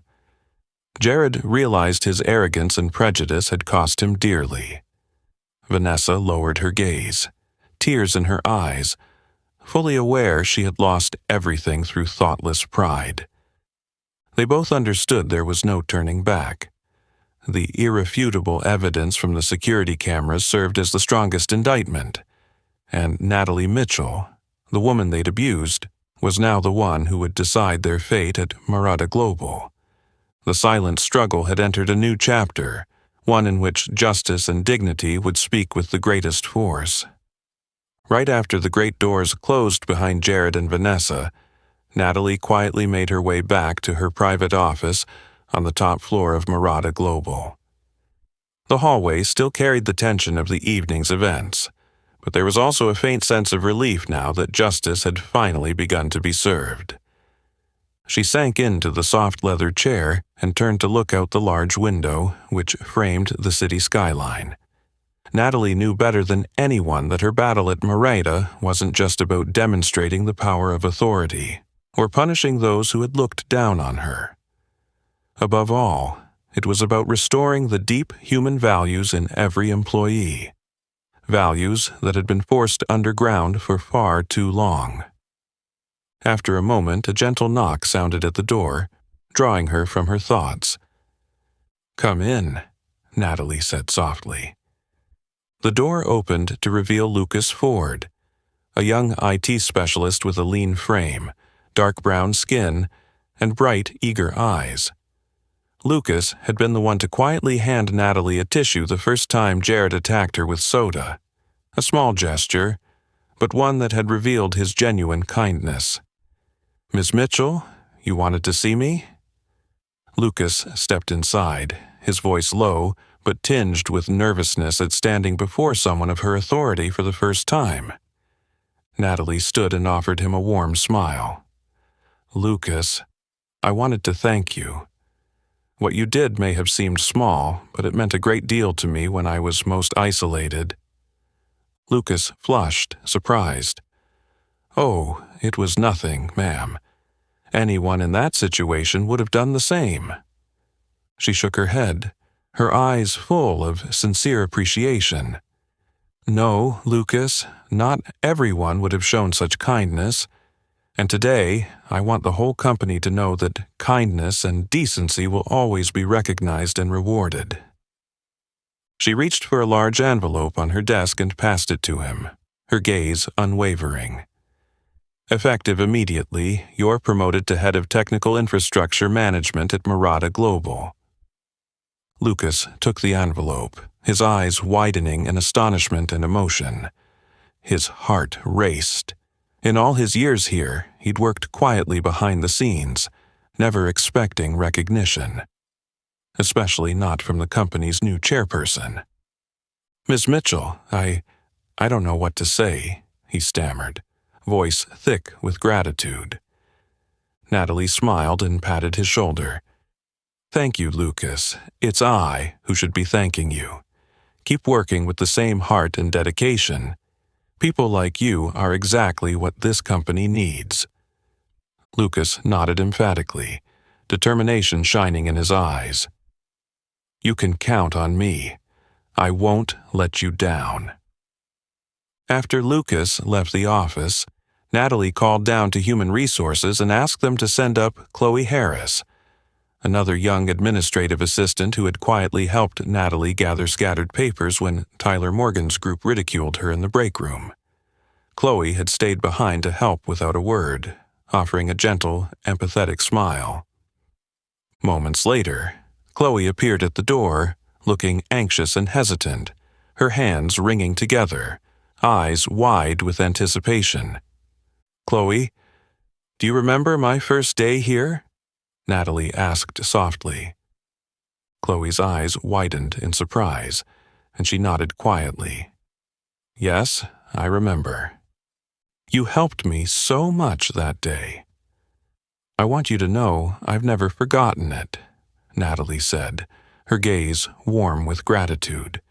Jared realized his arrogance and prejudice had cost him dearly. Vanessa lowered her gaze, tears in her eyes, fully aware she had lost everything through thoughtless pride. They both understood there was no turning back. The irrefutable evidence from the security cameras served as the strongest indictment, and Natalie Mitchell, the woman they'd abused, was now the one who would decide their fate at Murata Global. The silent struggle had entered a new chapter, one in which justice and dignity would speak with the greatest force. Right after the great doors closed behind Jared and Vanessa, Natalie quietly made her way back to her private office on the top floor of Murata Global. The hallway still carried the tension of the evening's events, but there was also a faint sense of relief now that justice had finally begun to be served. She sank into the soft leather chair and turned to look out the large window, which framed the city skyline. Natalie knew better than anyone that her battle at Murata wasn't just about demonstrating the power of authority or punishing those who had looked down on her. Above all, it was about restoring the deep human values in every employee, values that had been forced underground for far too long. After a moment, a gentle knock sounded at the door, drawing her from her thoughts. "Come in," Natalie said softly. The door opened to reveal Lucas Ford, a young IT specialist with a lean frame, dark brown skin, and bright, eager eyes. Lucas had been the one to quietly hand Natalie a tissue the first time Jared attacked her with soda. A small gesture, but one that had revealed his genuine kindness. "Miss Mitchell, you wanted to see me?" Lucas stepped inside, his voice low but tinged with nervousness at standing before someone of her authority for the first time. Natalie stood and offered him a warm smile. "Lucas, I wanted to thank you. What you did may have seemed small, but it meant a great deal to me when I was most isolated." Lucas flushed, surprised. "Oh, it was nothing, ma'am. Anyone in that situation would have done the same." She shook her head, her eyes full of sincere appreciation. "No, Lucas, not everyone would have shown such kindness. And today, I want the whole company to know that kindness and decency will always be recognized and rewarded." She reached for a large envelope on her desk and passed it to him, her gaze unwavering. "Effective immediately, you're promoted to head of technical infrastructure management at Murata Global." Lucas took the envelope, his eyes widening in astonishment and emotion. His heart raced. In all his years here, he'd worked quietly behind the scenes, never expecting recognition, especially not from the company's new chairperson. "Miss Mitchell, I don't know what to say," he stammered, voice thick with gratitude. Natalie smiled and patted his shoulder. "Thank you, Lucas. It's I who should be thanking you. Keep working with the same heart and dedication. People like you are exactly what this company needs." Lucas nodded emphatically, determination shining in his eyes. "You can count on me. I won't let you down." After Lucas left the office, Natalie called down to Human Resources and asked them to send up Chloe Harris, another young administrative assistant who had quietly helped Natalie gather scattered papers when Tyler Morgan's group ridiculed her in the breakroom. Chloe had stayed behind to help without a word, offering a gentle, empathetic smile. Moments later, Chloe appeared at the door, looking anxious and hesitant, her hands wringing together, eyes wide with anticipation. "Chloe, do you remember my first day here?" Natalie asked softly. Chloe's eyes widened in surprise, and she nodded quietly. "Yes, I remember. You helped me so much that day." "I want you to know I've never forgotten it," Natalie said, her gaze warm with gratitude.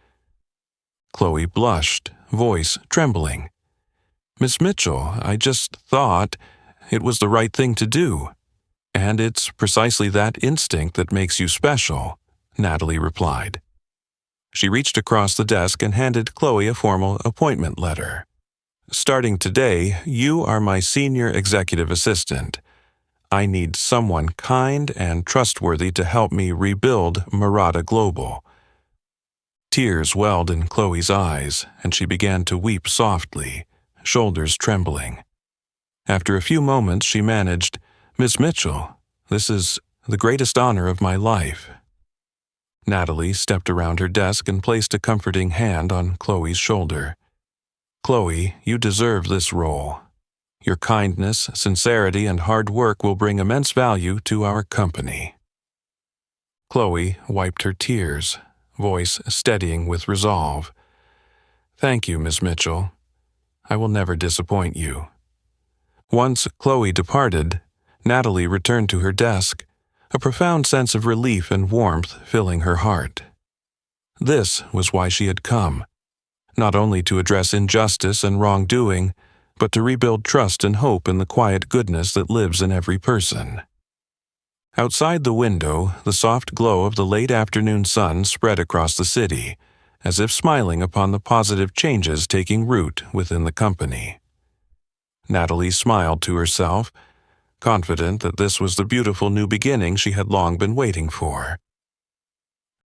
Chloe blushed, voice trembling. "Miss Mitchell, I just thought it was the right thing to do. And it's precisely that instinct that makes you special," Natalie replied. She reached across the desk and handed Chloe a formal appointment letter. "Starting today, you are my senior executive assistant. I need someone kind and trustworthy to help me rebuild Murata Global." Tears welled in Chloe's eyes, and she began to weep softly, shoulders trembling. After a few moments, she managed, "Miss Mitchell, this is the greatest honor of my life." Natalie stepped around her desk and placed a comforting hand on Chloe's shoulder. "Chloe, you deserve this role. Your kindness, sincerity, and hard work will bring immense value to our company." Chloe wiped her tears, voice steadying with resolve. "Thank you, Miss Mitchell. I will never disappoint you." Once Chloe departed, Natalie returned to her desk, a profound sense of relief and warmth filling her heart. This was why she had come, not only to address injustice and wrongdoing, but to rebuild trust and hope in the quiet goodness that lives in every person. Outside the window, the soft glow of the late afternoon sun spread across the city, as if smiling upon the positive changes taking root within the company. Natalie smiled to herself, confident that this was the beautiful new beginning she had long been waiting for.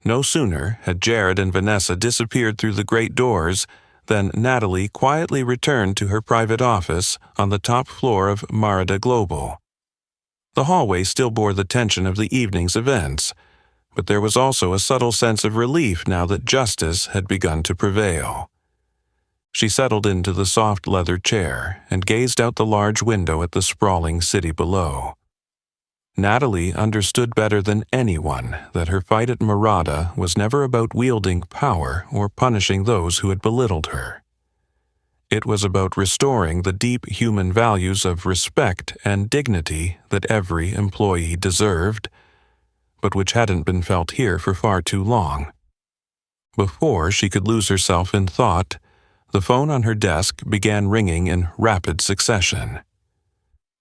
No sooner had Jared and Vanessa disappeared through the great doors than Natalie quietly returned to her private office on the top floor of Murata Global. The hallway still bore the tension of the evening's events, but there was also a subtle sense of relief now that justice had begun to prevail. She settled into the soft leather chair and gazed out the large window at the sprawling city below. Natalie understood better than anyone that her fight at Murata was never about wielding power or punishing those who had belittled her. It was about restoring the deep human values of respect and dignity that every employee deserved, but which hadn't been felt here for far too long. Before she could lose herself in thought, the phone on her desk began ringing in rapid succession.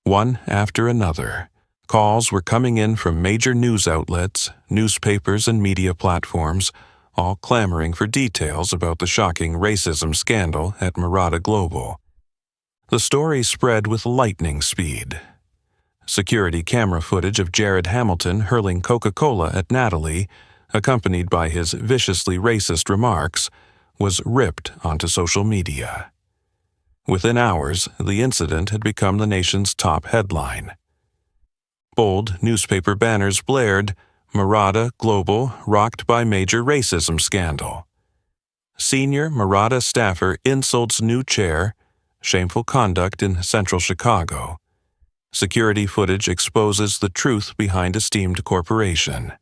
One after another, calls were coming in from major news outlets, newspapers, and media platforms, all clamoring for details about the shocking racism scandal at Murata Global. The story spread with lightning speed. Security camera footage of Jared Hamilton hurling Coca-Cola at Natalie, accompanied by his viciously racist remarks, was ripped onto social media. Within hours, the incident had become the nation's top headline. Bold newspaper banners blared, "Murata Global rocked by major racism scandal." "Senior Murata staffer insults new chair, shameful conduct in central Chicago." Security footage exposes the truth behind esteemed corporation.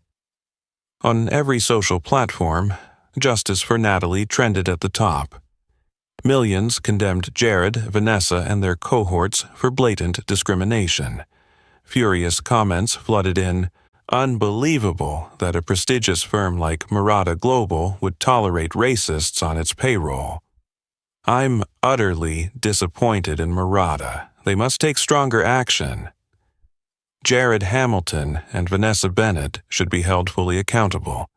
On every social platform, justice for Natalie trended at the top. Millions condemned Jared, Vanessa, and their cohorts for blatant discrimination. Furious comments flooded in, "Unbelievable that a prestigious firm like Murata Global would tolerate racists on its payroll." "I'm utterly disappointed in Murata. They must take stronger action." Jared Hamilton and Vanessa Bennett should be held fully accountable.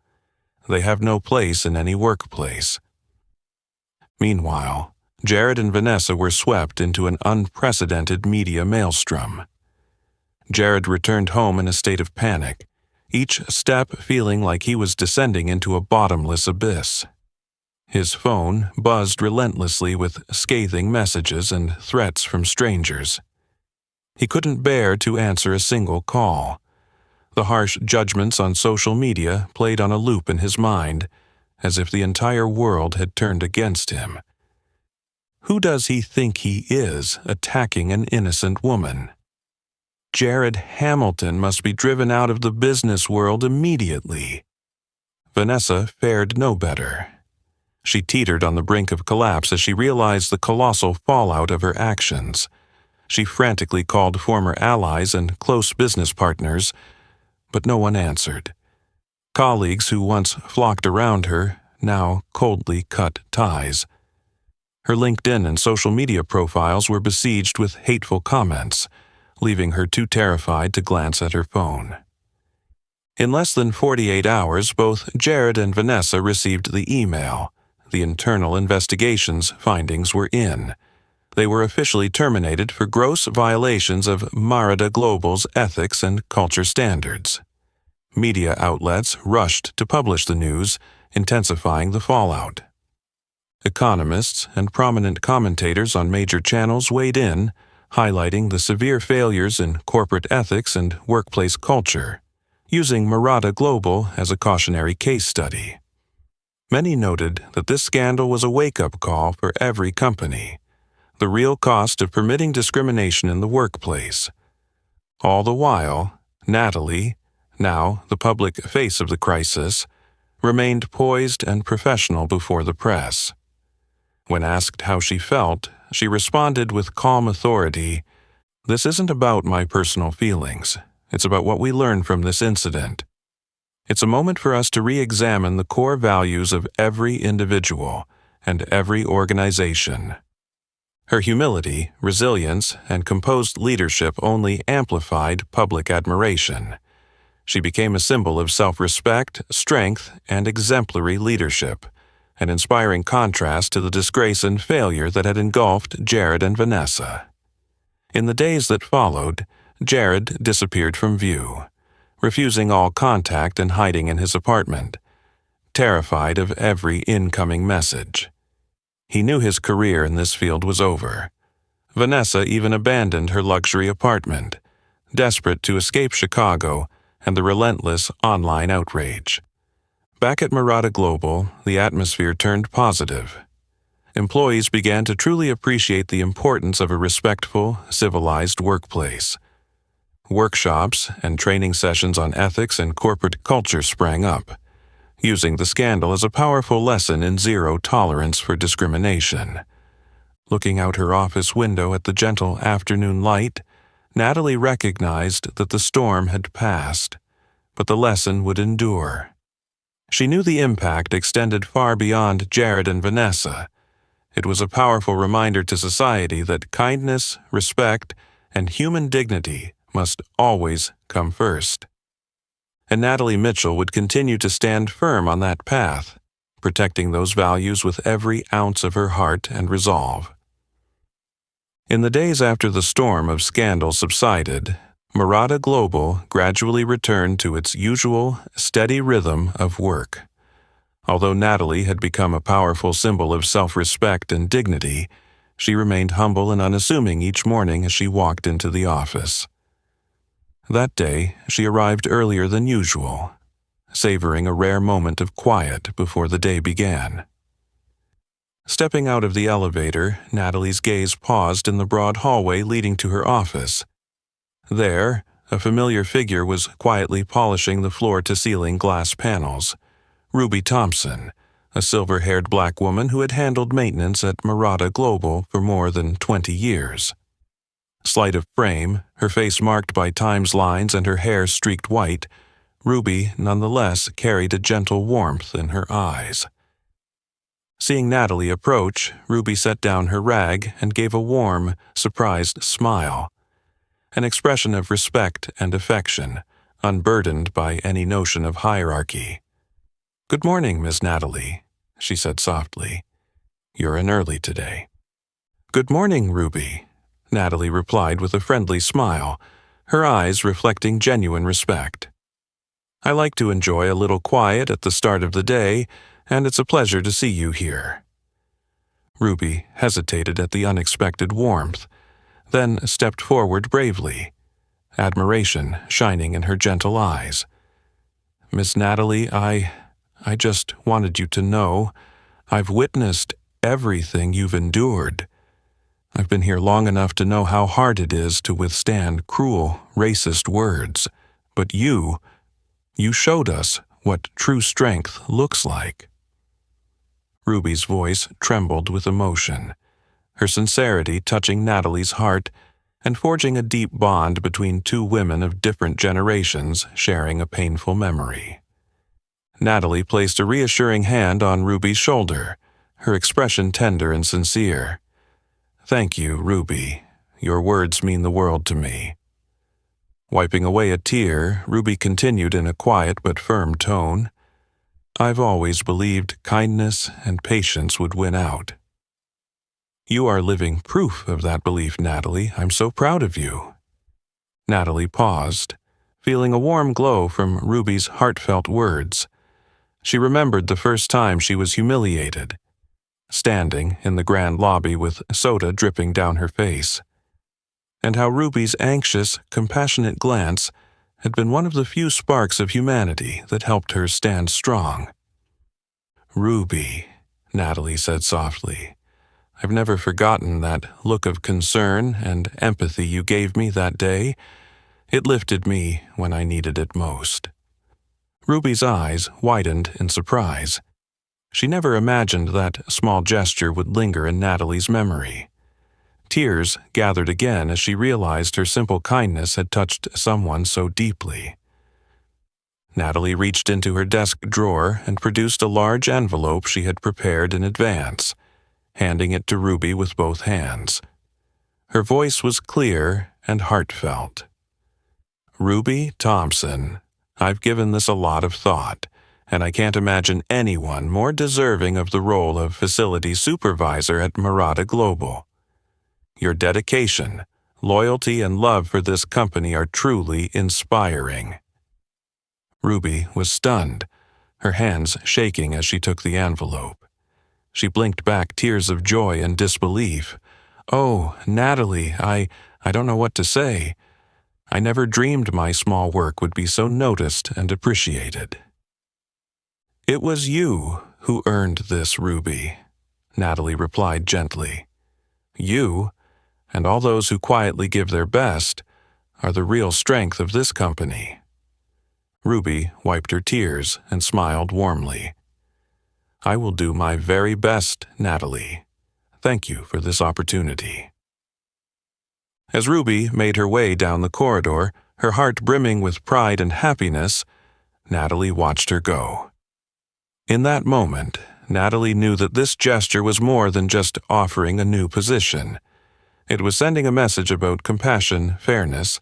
They have no place in any workplace. Meanwhile, Jared and Vanessa were swept into an unprecedented media maelstrom. Jared returned home in a state of panic, each step feeling like he was descending into a bottomless abyss. His phone buzzed relentlessly with scathing messages and threats from strangers. He couldn't bear to answer a single call. The harsh judgments on social media played on a loop in his mind, as if the entire world had turned against him. Who does he think he is, attacking an innocent woman? Jared Hamilton must be driven out of the business world immediately. Vanessa fared no better. She teetered on the brink of collapse as she realized the colossal fallout of her actions. She frantically called former allies and close business partners, but no one answered. Colleagues who once flocked around her now coldly cut ties. Her LinkedIn and social media profiles were besieged with hateful comments, leaving her too terrified to glance at her phone. In less than 48 hours, both Jared and Vanessa received the email. The internal investigation's findings were in. They were officially terminated for gross violations of Marada Global's ethics and culture standards. Media outlets rushed to publish the news, intensifying the fallout. Economists and prominent commentators on major channels weighed in, highlighting the severe failures in corporate ethics and workplace culture, using Marada Global as a cautionary case study. Many noted that this scandal was a wake-up call for every company, the real cost of permitting discrimination in the workplace. All the while, Natalie, now the public face of the crisis, remained poised and professional before the press. When asked how she felt, she responded with calm authority, "This isn't about my personal feelings. It's about what we learned from this incident. It's a moment for us to re-examine the core values of every individual and every organization." Her humility, resilience, and composed leadership only amplified public admiration. She became a symbol of self-respect, strength, and exemplary leadership, an inspiring contrast to the disgrace and failure that had engulfed Jared and Vanessa. In the days that followed, Jared disappeared from view, refusing all contact and hiding in his apartment, terrified of every incoming message. He knew his career in this field was over. Vanessa even abandoned her luxury apartment, desperate to escape Chicago and the relentless online outrage. Back at Marada Global, the atmosphere turned positive. Employees began to truly appreciate the importance of a respectful, civilized workplace. Workshops and training sessions on ethics and corporate culture sprang up, using the scandal as a powerful lesson in zero tolerance for discrimination. Looking out her office window at the gentle afternoon light, Natalie recognized that the storm had passed, but the lesson would endure. She knew the impact extended far beyond Jared and Vanessa. It was a powerful reminder to society that kindness, respect, and human dignity must always come first. And Natalie Mitchell would continue to stand firm on that path, protecting those values with every ounce of her heart and resolve. In the days after the storm of scandal subsided, Marada Global gradually returned to its usual, steady rhythm of work. Although Natalie had become a powerful symbol of self-respect and dignity, she remained humble and unassuming each morning as she walked into the office. That day, she arrived earlier than usual, savoring a rare moment of quiet before the day began. Stepping out of the elevator, Natalie's gaze paused in the broad hallway leading to her office. There, a familiar figure was quietly polishing the floor-to-ceiling glass panels. Ruby Thompson, a silver-haired black woman who had handled maintenance at Marada Global for more than 20 years. Slight of frame, her face marked by time's lines and her hair streaked white, Ruby nonetheless carried a gentle warmth in her eyes. Seeing Natalie approach, Ruby set down her rag and gave a warm, surprised smile, an expression of respect and affection, unburdened by any notion of hierarchy. "Good morning, Miss Natalie," she said softly. "You're in early today." "Good morning, Ruby," Natalie replied with a friendly smile, her eyes reflecting genuine respect. "I like to enjoy a little quiet at the start of the day, and it's a pleasure to see you here." Ruby hesitated at the unexpected warmth, then stepped forward bravely, admiration shining in her gentle eyes. "Miss Natalie, I just wanted you to know I've witnessed everything you've endured. I've been here long enough to know how hard it is to withstand cruel, racist words, but you showed us what true strength looks like." Ruby's voice trembled with emotion, her sincerity touching Natalie's heart and forging a deep bond between two women of different generations sharing a painful memory. Natalie placed a reassuring hand on Ruby's shoulder, her expression tender and sincere. "Thank you, Ruby. Your words mean the world to me." Wiping away a tear, Ruby continued in a quiet but firm tone, "I've always believed kindness and patience would win out." "You are living proof of that belief, Natalie. I'm so proud of you." Natalie paused, feeling a warm glow from Ruby's heartfelt words. She remembered the first time she was humiliated, standing in the grand lobby with soda dripping down her face, and how Ruby's anxious, compassionate glance had been one of the few sparks of humanity that helped her stand strong. "Ruby," Natalie said softly, "I've never forgotten that look of concern and empathy you gave me that day. It lifted me when I needed it most." Ruby's eyes widened in surprise. She never imagined that small gesture would linger in Natalie's memory. Tears gathered again as she realized her simple kindness had touched someone so deeply. Natalie reached into her desk drawer and produced a large envelope she had prepared in advance, handing it to Ruby with both hands. Her voice was clear and heartfelt. "Ruby Thompson, I've given this a lot of thought, and I can't imagine anyone more deserving of the role of facility supervisor at Murata Global. Your dedication, loyalty, and love for this company are truly inspiring." Ruby was stunned, her hands shaking as she took the envelope. She blinked back tears of joy and disbelief. "Oh, Natalie, I don't know what to say. I never dreamed my small work would be so noticed and appreciated." "It was you who earned this, Ruby," Natalie replied gently. "You, and all those who quietly give their best, are the real strength of this company." Ruby wiped her tears and smiled warmly. "I will do my very best, Natalie. Thank you for this opportunity." As Ruby made her way down the corridor, her heart brimming with pride and happiness, Natalie watched her go. In that moment, Natalie knew that this gesture was more than just offering a new position. It was sending a message about compassion, fairness,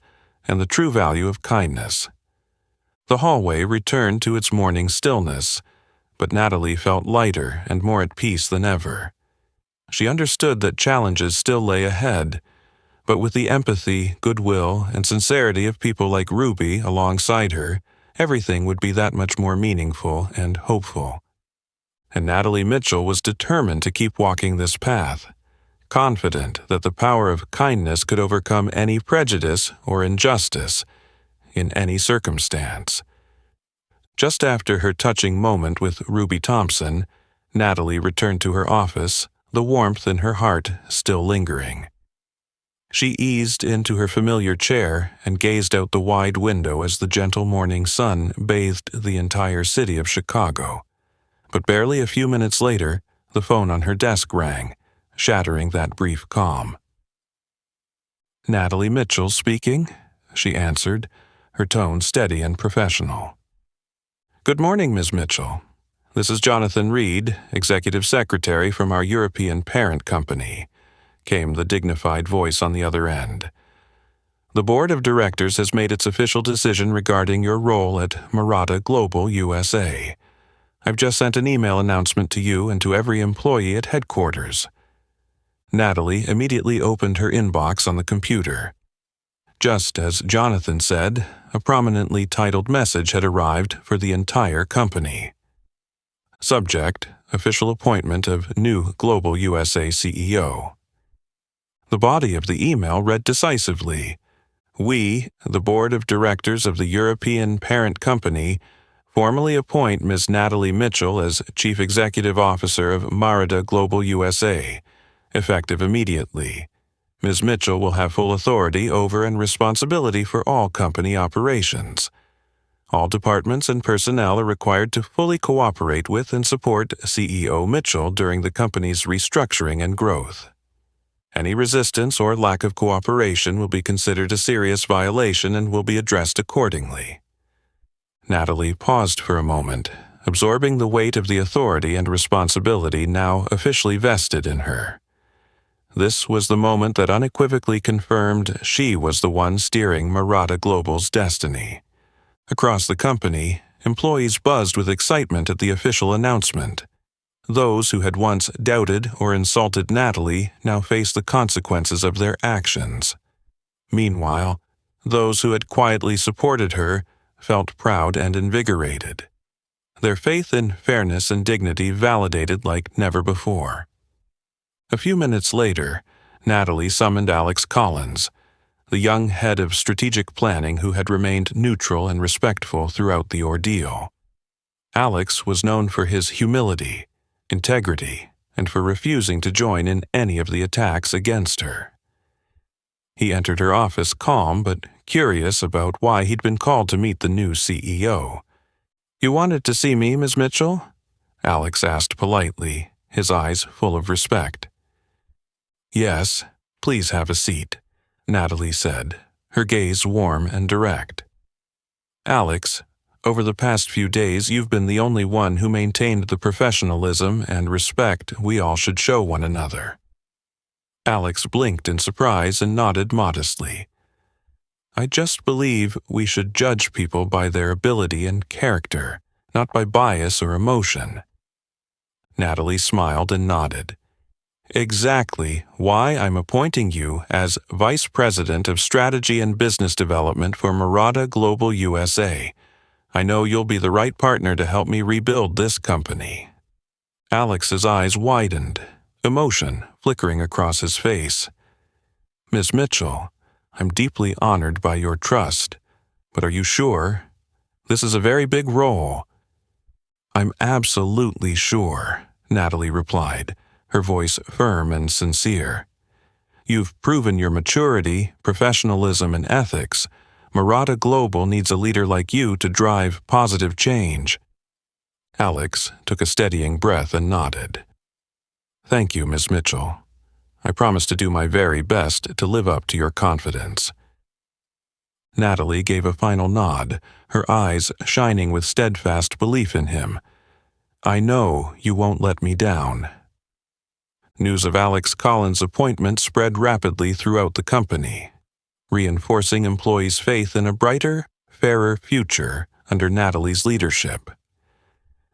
and the true value of kindness. The hallway returned to its morning stillness, but Natalie felt lighter and more at peace than ever. She understood that challenges still lay ahead, but with the empathy, goodwill, and sincerity of people like Ruby alongside her, everything would be that much more meaningful and hopeful. And Natalie Mitchell was determined to keep walking this path, confident that the power of kindness could overcome any prejudice or injustice in any circumstance. Just after her touching moment with Ruby Thompson, Natalie returned to her office, the warmth in her heart still lingering. She eased into her familiar chair and gazed out the wide window as the gentle morning sun bathed the entire city of Chicago. But barely a few minutes later, the phone on her desk rang, shattering that brief calm. "Natalie Mitchell speaking," she answered, her tone steady and professional. "Good morning, Ms. Mitchell. This is Jonathan Reed, Executive Secretary from our European parent company," came the dignified voice on the other end. "The Board of Directors has made its official decision regarding your role at Murata Global USA. I've just sent an email announcement to you and to every employee at headquarters." Natalie immediately opened her inbox on the computer. Just as Jonathan said, a prominently titled message had arrived for the entire company. Subject: official appointment of new Global USA CEO. The body of the email read decisively, "We, the Board of Directors of the European parent company, formally appoint Ms. Natalie Mitchell as Chief Executive Officer of Merida Global USA, effective immediately. Ms. Mitchell will have full authority over and responsibility for all company operations. All departments and personnel are required to fully cooperate with and support CEO Mitchell during the company's restructuring and growth. Any resistance or lack of cooperation will be considered a serious violation and will be addressed accordingly." Natalie paused for a moment, absorbing the weight of the authority and responsibility now officially vested in her. This was the moment that unequivocally confirmed she was the one steering Merida Global's destiny. Across the company, employees buzzed with excitement at the official announcement. Those who had once doubted or insulted Natalie now faced the consequences of their actions. Meanwhile, those who had quietly supported her felt proud and invigorated. Their faith in fairness and dignity validated like never before. A few minutes later, Natalie summoned Alex Collins, the young head of strategic planning who had remained neutral and respectful throughout the ordeal. Alex was known for his humility, integrity, and for refusing to join in any of the attacks against her. He entered her office calm but curious about why he'd been called to meet the new CEO. "You wanted to see me, Ms. Mitchell?" Alex asked politely, his eyes full of respect. "Yes, please have a seat," Natalie said, her gaze warm and direct. "Alex, over the past few days you've been the only one who maintained the professionalism and respect we all should show one another." Alex blinked in surprise and nodded modestly. "I just believe we should judge people by their ability and character, not by bias or emotion." Natalie smiled and nodded. "Exactly why I'm appointing you as Vice President of Strategy and Business Development for Merida Global USA. I know you'll be the right partner to help me rebuild this company." Alex's eyes widened, emotion flickering across his face. "Ms. Mitchell, I'm deeply honored by your trust, but are you sure? This is a very big role." "I'm absolutely sure," Natalie replied, her voice firm and sincere. "You've proven your maturity, professionalism, and ethics. Merida Global needs a leader like you to drive positive change." Alex took a steadying breath and nodded. "Thank you, Ms. Mitchell. I promise to do my very best to live up to your confidence." Natalie gave a final nod, her eyes shining with steadfast belief in him. "I know you won't let me down." News of Alex Collins' appointment spread rapidly throughout the company, reinforcing employees' faith in a brighter, fairer future under Natalie's leadership.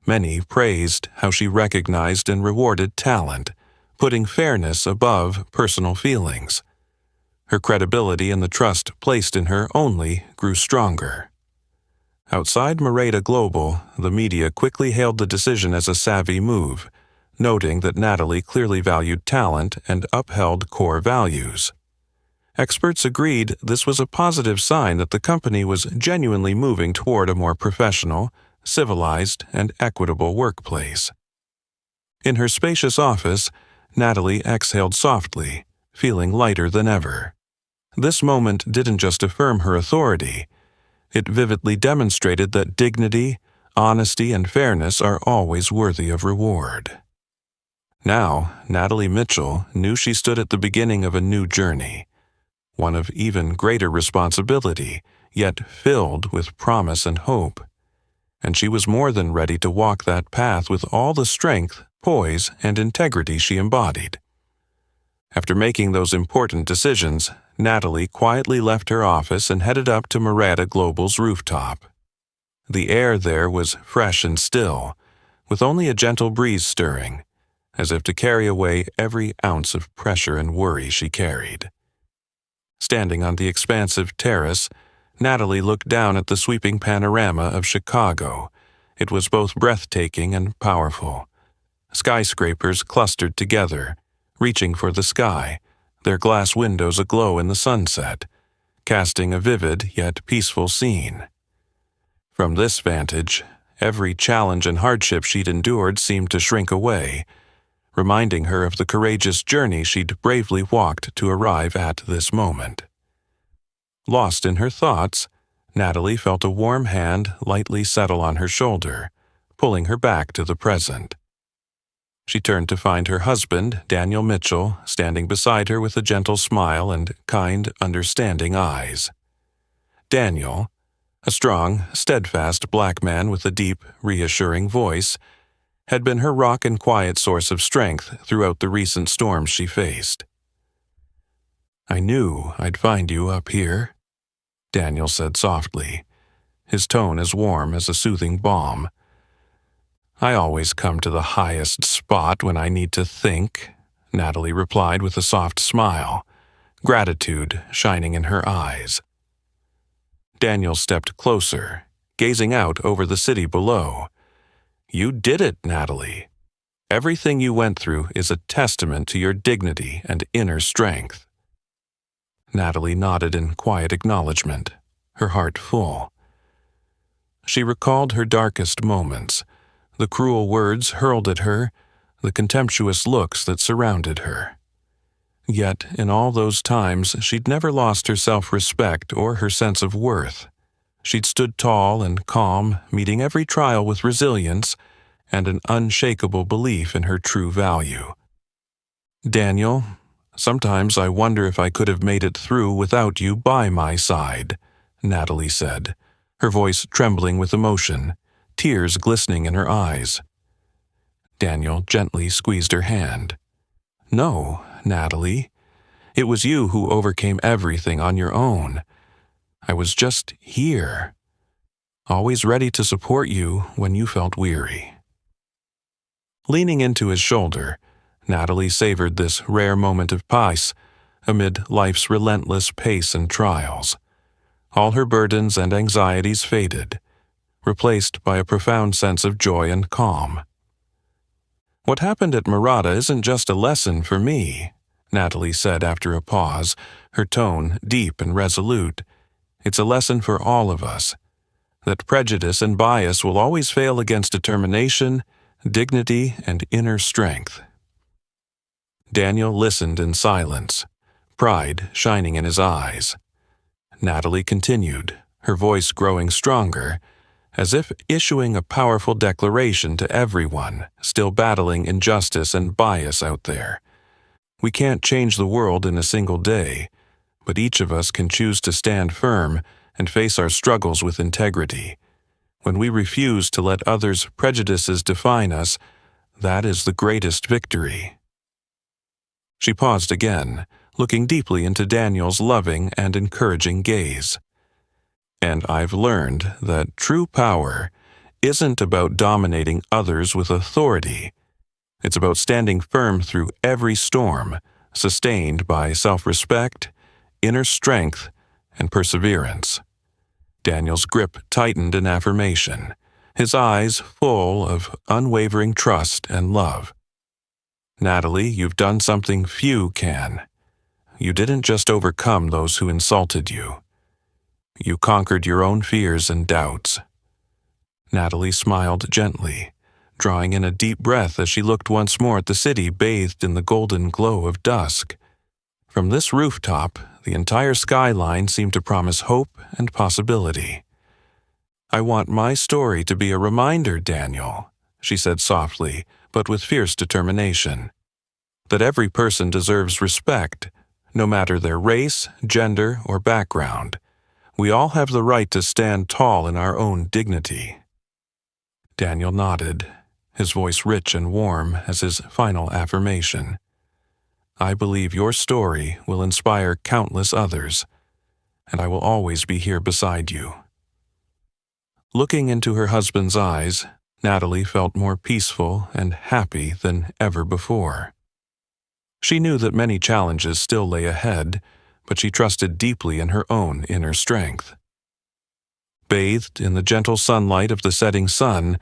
Many praised how she recognized and rewarded talent, putting fairness above personal feelings. Her credibility and the trust placed in her only grew stronger. Outside Merida Global, the media quickly hailed the decision as a savvy move, noting that Natalie clearly valued talent and upheld core values. Experts agreed this was a positive sign that the company was genuinely moving toward a more professional, civilized, and equitable workplace. In her spacious office, Natalie exhaled softly, feeling lighter than ever. This moment didn't just affirm her authority, it vividly demonstrated that dignity, honesty, and fairness are always worthy of reward. Now, Natalie Mitchell knew she stood at the beginning of a new journey, one of even greater responsibility, yet filled with promise and hope. And she was more than ready to walk that path with all the strength, poise, and integrity she embodied. After making those important decisions, Natalie quietly left her office and headed up to Merida Global's rooftop. The air there was fresh and still, with only a gentle breeze stirring, as if to carry away every ounce of pressure and worry she carried. Standing on the expansive terrace, Natalie looked down at the sweeping panorama of Chicago, It was both breathtaking and powerful. Skyscrapers clustered together, reaching for the sky, their glass windows aglow in the sunset, casting a vivid yet peaceful scene. From this vantage, every challenge and hardship she'd endured seemed to shrink away, reminding her of the courageous journey she'd bravely walked to arrive at this moment. Lost in her thoughts, Natalie felt a warm hand lightly settle on her shoulder, pulling her back to the present. She turned to find her husband, Daniel Mitchell, standing beside her with a gentle smile and kind, understanding eyes. Daniel, a strong, steadfast black man with a deep, reassuring voice, had been her rock and quiet source of strength throughout the recent storms she faced. "I knew I'd find you up here," Daniel said softly, his tone as warm as a soothing balm. "I always come to the highest spot when I need to think," Natalie replied with a soft smile, gratitude shining in her eyes. Daniel stepped closer, gazing out over the city below. "You did it, Natalie. Everything you went through is a testament to your dignity and inner strength." Natalie nodded in quiet acknowledgement, her heart full. She recalled her darkest moments, the cruel words hurled at her, the contemptuous looks that surrounded her. Yet, in all those times, she'd never lost her self-respect or her sense of worth. She'd stood tall and calm, meeting every trial with resilience and an unshakable belief in her true value. "Daniel, sometimes I wonder if I could have made it through without you by my side," Natalie said, her voice trembling with emotion, tears glistening in her eyes. Daniel gently squeezed her hand. "No, Natalie. It was you who overcame everything on your own. I was just here, always ready to support you when you felt weary." Leaning into his shoulder, Natalie savored this rare moment of peace amid life's relentless pace and trials. All her burdens and anxieties faded, replaced by a profound sense of joy and calm. "What happened at Murata isn't just a lesson for me," Natalie said after a pause, her tone deep and resolute. "It's a lesson for all of us, that prejudice and bias will always fail against determination, dignity, and inner strength." Daniel listened in silence, pride shining in his eyes. Natalie continued, her voice growing stronger, as if issuing a powerful declaration to everyone still battling injustice and bias out there. "We can't change the world in a single day, but each of us can choose to stand firm and face our struggles with integrity. When we refuse to let others' prejudices define us, that is the greatest victory." She paused again, looking deeply into Daniel's loving and encouraging gaze. "And I've learned that true power isn't about dominating others with authority. It's about standing firm through every storm, sustained by self-respect, inner strength, and perseverance." Daniel's grip tightened in affirmation, his eyes full of unwavering trust and love. "Natalie, you've done something few can. You didn't just overcome those who insulted you. You conquered your own fears and doubts." Natalie smiled gently, drawing in a deep breath as she looked once more at the city bathed in the golden glow of dusk. From this rooftop, the entire skyline seemed to promise hope and possibility. "I want my story to be a reminder, Daniel," she said softly, but with fierce determination, "that every person deserves respect, no matter their race, gender, or background. We all have the right to stand tall in our own dignity." Daniel nodded, his voice rich and warm as his final affirmation. "I believe your story will inspire countless others, and I will always be here beside you." Looking into her husband's eyes, Natalie felt more peaceful and happy than ever before. She knew that many challenges still lay ahead, but she trusted deeply in her own inner strength. Bathed in the gentle sunlight of the setting sun,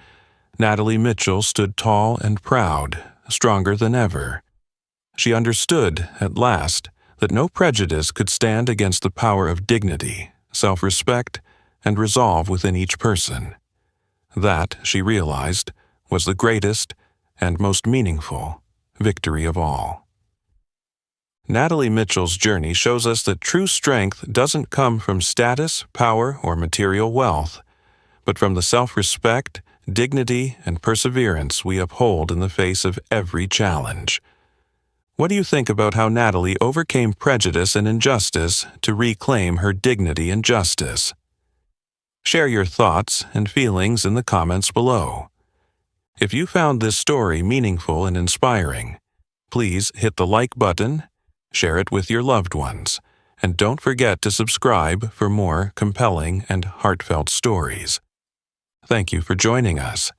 Natalie Mitchell stood tall and proud, stronger than ever. She understood, at last, that no prejudice could stand against the power of dignity, self-respect, and resolve within each person. That, she realized, was the greatest and most meaningful victory of all. Natalie Mitchell's journey shows us that true strength doesn't come from status, power, or material wealth, but from the self-respect, dignity, and perseverance we uphold in the face of every challenge. What do you think about how Natalie overcame prejudice and injustice to reclaim her dignity and justice? Share your thoughts and feelings in the comments below. If you found this story meaningful and inspiring, please hit the like button, share it with your loved ones, and don't forget to subscribe for more compelling and heartfelt stories. Thank you for joining us.